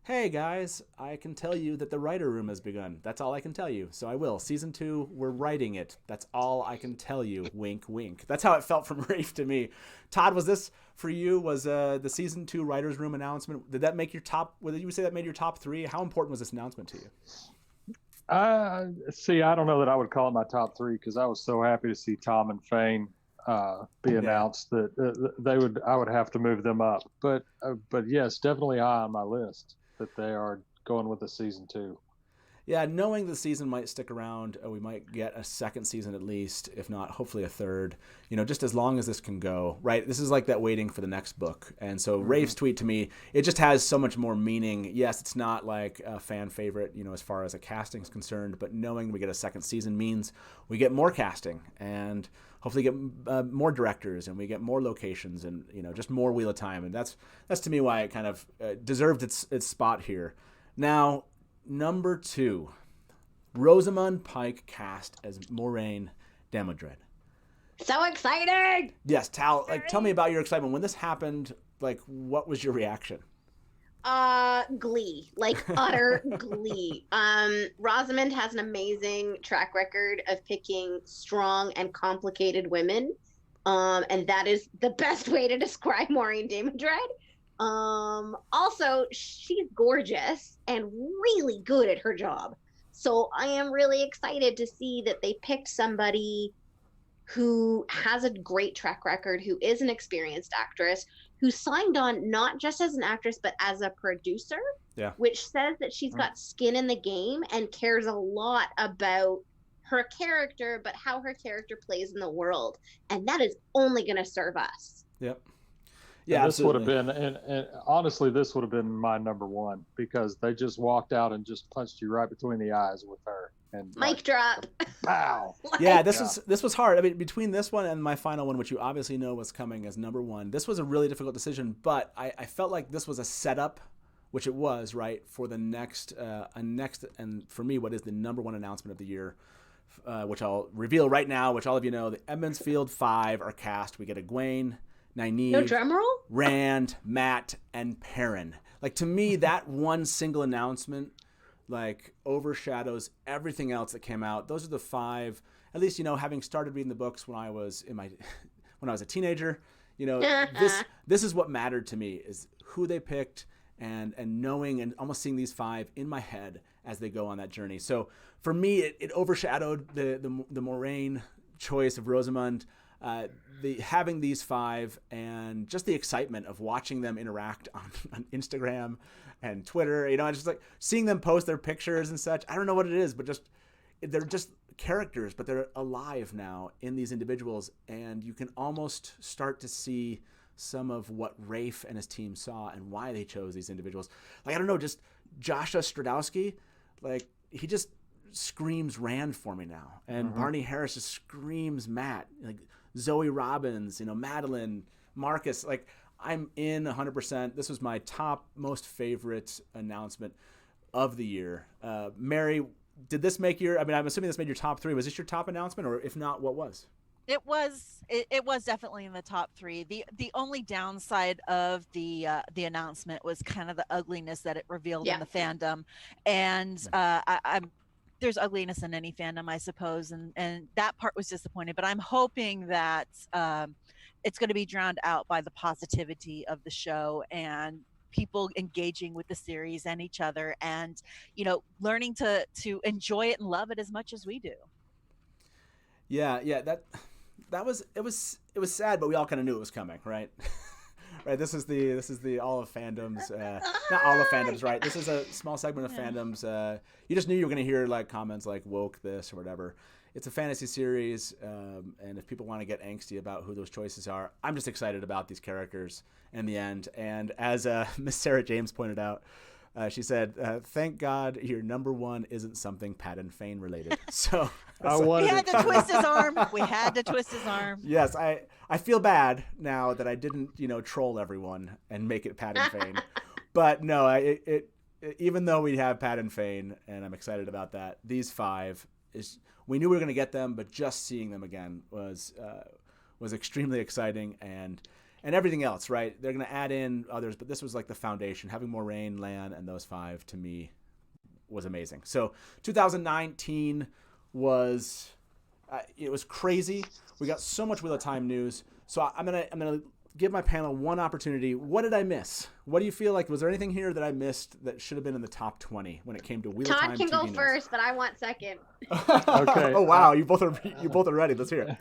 S1: hey, guys, I can tell you that the writer room has begun. That's all I can tell you. So I will. Season 2, we're writing it. That's all I can tell you. Wink, wink. That's how it felt from Rafe to me. Todd, was this for you? Was the Season 2 writer's room announcement, did that make your top, would you say that made your top 3? How important was this announcement to you?
S4: See, I don't know that I would call it my top 3 because I was so happy to see Tom and Fain be
S1: Yeah.
S4: announced, that I would have to move them up. But yes, definitely high on my list that they are going with a season 2.
S1: Yeah, knowing the season might stick around, we might get a second season at least, if not, hopefully a third. Just as long as this can go, right? This is like that waiting for the next book. And so Rafe's tweet to me, it just has so much more meaning. Yes, it's not like a fan favorite, as far as a casting is concerned, but knowing we get a second season means we get more casting and hopefully get more directors, and we get more locations, and just more Wheel of Time. And that's to me why it kind of deserved its spot here. Now, number 2, Rosamund Pike cast as Moiraine Damodred.
S2: So exciting!
S1: Yes, tell me about your excitement when this happened. Like, what was your reaction?
S2: Glee, like utter glee. Rosamund has an amazing track record of picking strong and complicated women, and that is the best way to describe Moiraine Damodred. Also, she's gorgeous and really good at her job. So I am really excited to see that they picked somebody who has a great track record, who is an experienced actress, who signed on not just as an actress, but as a producer, which says that she's got skin in the game and cares a lot about her character, but how her character plays in the world. And that is only going to serve us.
S1: Yep.
S4: Yeah, this would have been, and honestly, this would have been my number 1, because they just walked out and just punched you right between the eyes with her. And
S2: mic drop.
S4: Wow.
S1: Yeah, this was hard. I mean, between this one and my final one, which you obviously know was coming as number 1, this was a really difficult decision. But I felt like this was a setup, which it was, right, for the next, and for me, what is the number 1 announcement of the year, which I'll reveal right now, which all of you know, the Edmonds Field 5 are cast. We get Egwene, Nynaeve,
S2: no drum roll?
S1: Rand, Matt, and Perrin. Like, to me, that one single announcement overshadows everything else that came out. Those are the 5. At least, having started reading the books when I was when I was a teenager, this is what mattered to me, is who they picked and knowing and almost seeing these 5 in my head as they go on that journey. So for me, it overshadowed the Moiraine choice of Rosamund. Having these 5 and just the excitement of watching them interact on Instagram and Twitter, just like seeing them post their pictures and such. I don't know what it is, but they're just characters, but they're alive now in these individuals, and you can almost start to see some of what Rafe and his team saw and why they chose these individuals. Like, I don't know, just Joshua Stradowski, like, he just screams Rand for me now, and Barney Harris just screams Matt, like Zoe Robbins, Madeline, Marcus. Like, I'm in 100%. This was my top most favorite announcement of the year. Mary, did this make your? I mean, I'm assuming this made your top 3. Was this your top announcement, or if not, what was?
S3: It was definitely in the top 3. The only downside of the announcement was kind of the ugliness that it revealed in the fandom, and there's ugliness in any fandom, I suppose, and that part was disappointing. But I'm hoping that it's going to be drowned out by the positivity of the show and people engaging with the series and each other, and learning to enjoy it and love it as much as we do.
S1: Yeah, that was it was sad, but we all kind of knew it was coming, right? Right. This is the all of fandoms, not all of fandoms, right? This is a small segment of fandoms. You just knew you were going to hear like comments like woke this or whatever. It's a fantasy series, and if people want to get angsty about who those choices are, I'm just excited about these characters in the end. And as Miss Sarah James pointed out, she said, "Thank God your number 1 isn't something Padan Fain related." So
S3: we had to twist his arm. We had to twist his arm.
S1: Yes, I feel bad now that I didn't troll everyone and make it Padan Fain. But no, it even though we have Padan Fain, and I'm excited about that, these 5 we knew we were going to get them, but just seeing them again was extremely exciting, and everything else, right? They're going to add in others, but this was like the foundation. Having Moiraine, Lan, and those 5 to me was amazing. So 2019 was it was crazy. We got so much Wheel of Time news. So I'm gonna give my panel one opportunity. What did I miss? What do you feel like? Was there anything here that I missed that should have been in the top 20 when it came to Wheel of Time?
S2: Todd can
S1: TV
S2: go
S1: news?
S2: first, but I want second.
S4: Okay.
S1: Oh wow, you both are ready. Let's hear it.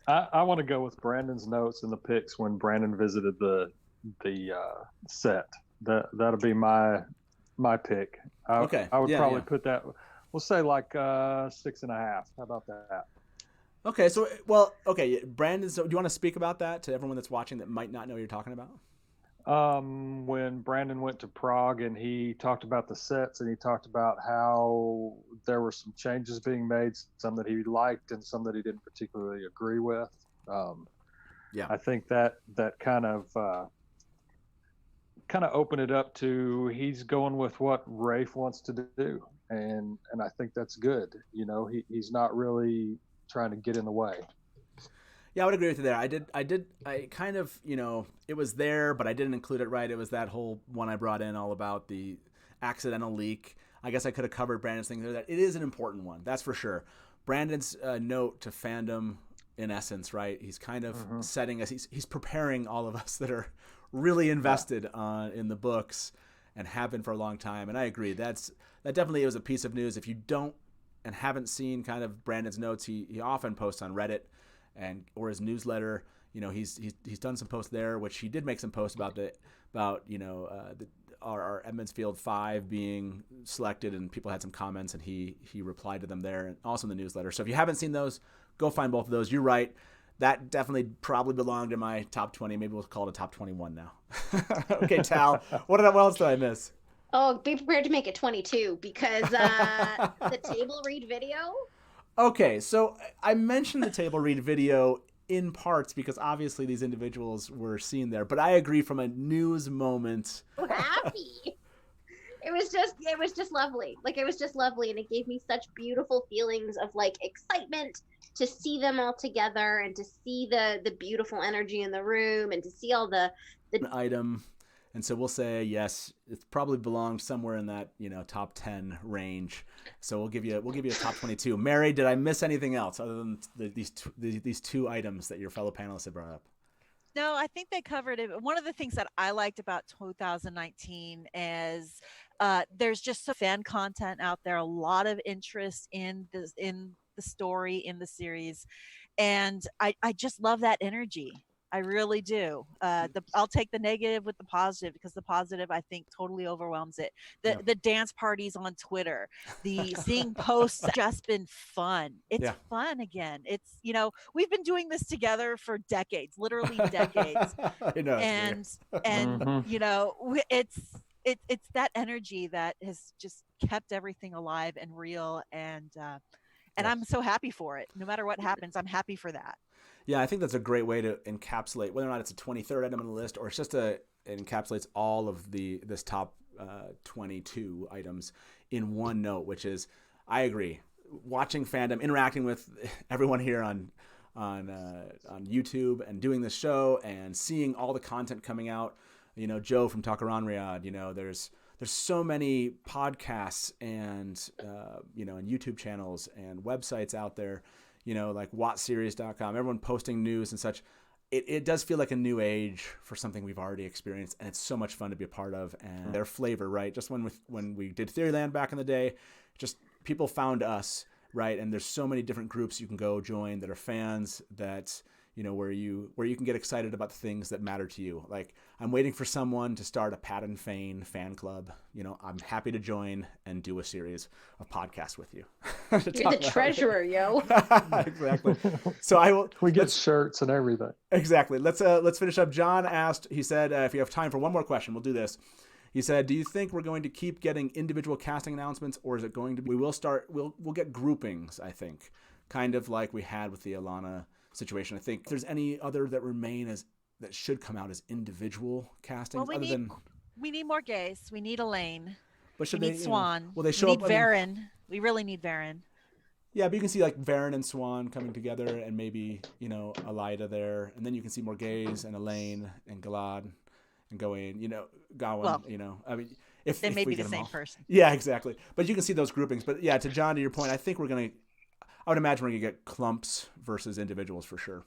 S4: I want to go with Brandon's notes and the picks when Brandon visited the set. That'll be my pick.
S1: Okay.
S4: I would probably put that. We'll say like 6.5. How about that?
S1: Okay. So Brandon. So do you want to speak about that to everyone that's watching that might not know what you're talking about?
S4: When Brandon went to Prague and he talked about the sets and he talked about how there were some changes being made, some that he liked and some that he didn't particularly agree with. I think that kind of opened it up to he's going with what Rafe wants to do, and I think that's good. You know, he's not really trying to get in the way.
S1: Yeah, I would agree with you there. I kind of, it was there, but I didn't include it right. It was that whole one I brought in all about the accidental leak. I guess I could have covered Brandon's thing there. That it is an important one, that's for sure. Brandon's note to fandom, in essence, right? He's kind of setting us. He's preparing all of us that are really invested in the books and have been for a long time. And I agree. That definitely is a piece of news. If you don't and haven't seen kind of Brandon's notes, he often posts on Reddit or his newsletter. He's done some posts there, which he did make some posts about our Edmonds Field 5 being selected, and people had some comments, and he replied to them there, and also in the newsletter. So if you haven't seen those, go find both of those. You're right. That definitely probably belonged in my top 20. Maybe we'll call it a top 21 now. Okay, Tal, what else did I miss?
S2: Oh, be prepared to make it 22 because the table read video.
S1: Okay, so I mentioned the table read video in parts because obviously these individuals were seen there, but I agree from a news moment.
S2: So happy. It was just lovely. Like, it was just lovely, and it gave me such beautiful feelings of like excitement to see them all together and to see the beautiful energy in the room and to see all the
S1: item. And so we'll say, yes, it probably belonged somewhere in that, top 10 range. So we'll give you a top 22. Mary, did I miss anything else other than these two items that your fellow panelists have brought up?
S3: No, I think they covered it. One of the things that I liked about 2019 is there's just some fan content out there, a lot of interest in the story, in the series. And I just love that energy. I really do. I'll take the negative with the positive because the positive, I think, totally overwhelms it. The dance parties on Twitter, the seeing posts, just been fun. It's fun again. It's, we've been doing this together for decades, literally decades.
S1: I know,
S3: and it's that energy that has just kept everything alive and real. And I'm so happy for it. No matter what happens, I'm happy for that.
S1: Yeah, I think that's a great way to encapsulate whether or not it's a 23rd item on the list or it's just it encapsulates all of this top 22 items in one note, which is, I agree, watching fandom, interacting with everyone here on YouTube and doing this show and seeing all the content coming out. Joe from Chakrabarti, there's so many podcasts and and YouTube channels and websites out there. Like WattSeries.com, everyone posting news and such. It does feel like a new age for something we've already experienced, and it's so much fun to be a part of. And their flavor, right? Just when we did Theoryland back in the day, just people found us, right? And there's so many different groups you can go join that are fans that where you can get excited about the things that matter to you. Like, I'm waiting for someone to start a Padan Fain fan club. I'm happy to join and do a series of podcasts with you.
S2: You're the treasurer, yo.
S1: Exactly. So
S4: we get shirts and everything.
S1: Exactly. Let's finish up. John asked, he said, if you have time for one more question, we'll do this. He said, do you think we're going to keep getting individual casting announcements, or is it going to be, we'll get groupings, I think, kind of like we had with the Alana situation. I think if there's any other that remain that should come out as individual castings.
S3: Well, we need more gays. We need Elaine.
S1: But
S3: we need Swan.
S1: Will they show
S3: we
S1: up?
S3: Need Varen. We really need Varen.
S1: Yeah, but you can see like Varen and Swan coming together, and maybe Laila there, and then you can see more gays and Elaine and Galad and Gawain. Gawain. Well, I mean, if
S3: they may
S1: we
S3: be
S1: get
S3: the
S1: them
S3: same
S1: all.
S3: person.
S1: Yeah, exactly. But you can see those groupings. But yeah, to John, to your point, I would imagine we're gonna get clumps versus individuals for sure.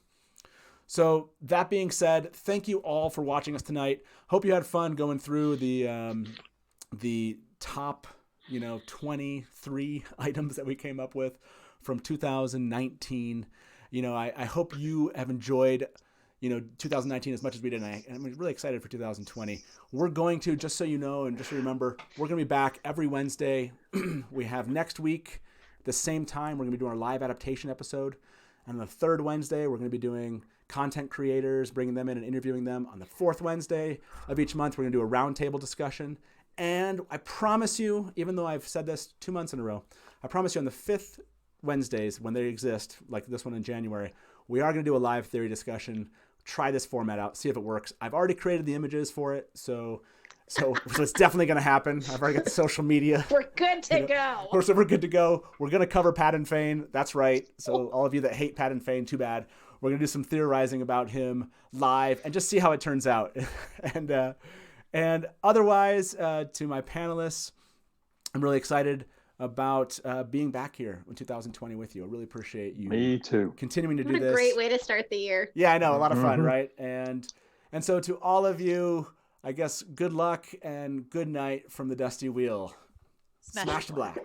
S1: So that being said, thank you all for watching us tonight. Hope you had fun going through the top 23 items that we came up with from 2019. I hope you have enjoyed 2019 as much as we did, and I'm really excited for 2020. We're going to, just so you know and just so you remember, we're going to be back every Wednesday. We have next week, the same time, we're going to be doing our live adaptation episode. And on the third Wednesday, we're going to be doing content creators, bringing them in and interviewing them. On the fourth Wednesday of each month, we're going to do a roundtable discussion. And I promise you, even though I've said this 2 months in a row, I promise you on the fifth Wednesdays, when they exist, like this one in January, we are going to do a live theory discussion. Try this format out, see if it works. I've already created the images for it, so it's definitely going to happen. I've already got the social media.
S2: We're good to go.
S1: So we're good to go. We're going to cover Padan Fain. That's right. So all of you that hate Padan Fain, too bad. We're going to do some theorizing about him live and just see how it turns out. And otherwise, to my panelists, I'm really excited about being back here in 2020 with you. I really appreciate you.
S4: Me too.
S1: Continuing to do
S2: What
S1: this.
S2: a great way to start the year.
S1: Yeah, I know. A lot of fun, right? And so to all of you, I guess good luck and good night from the Dusty Wheel. Smash to black.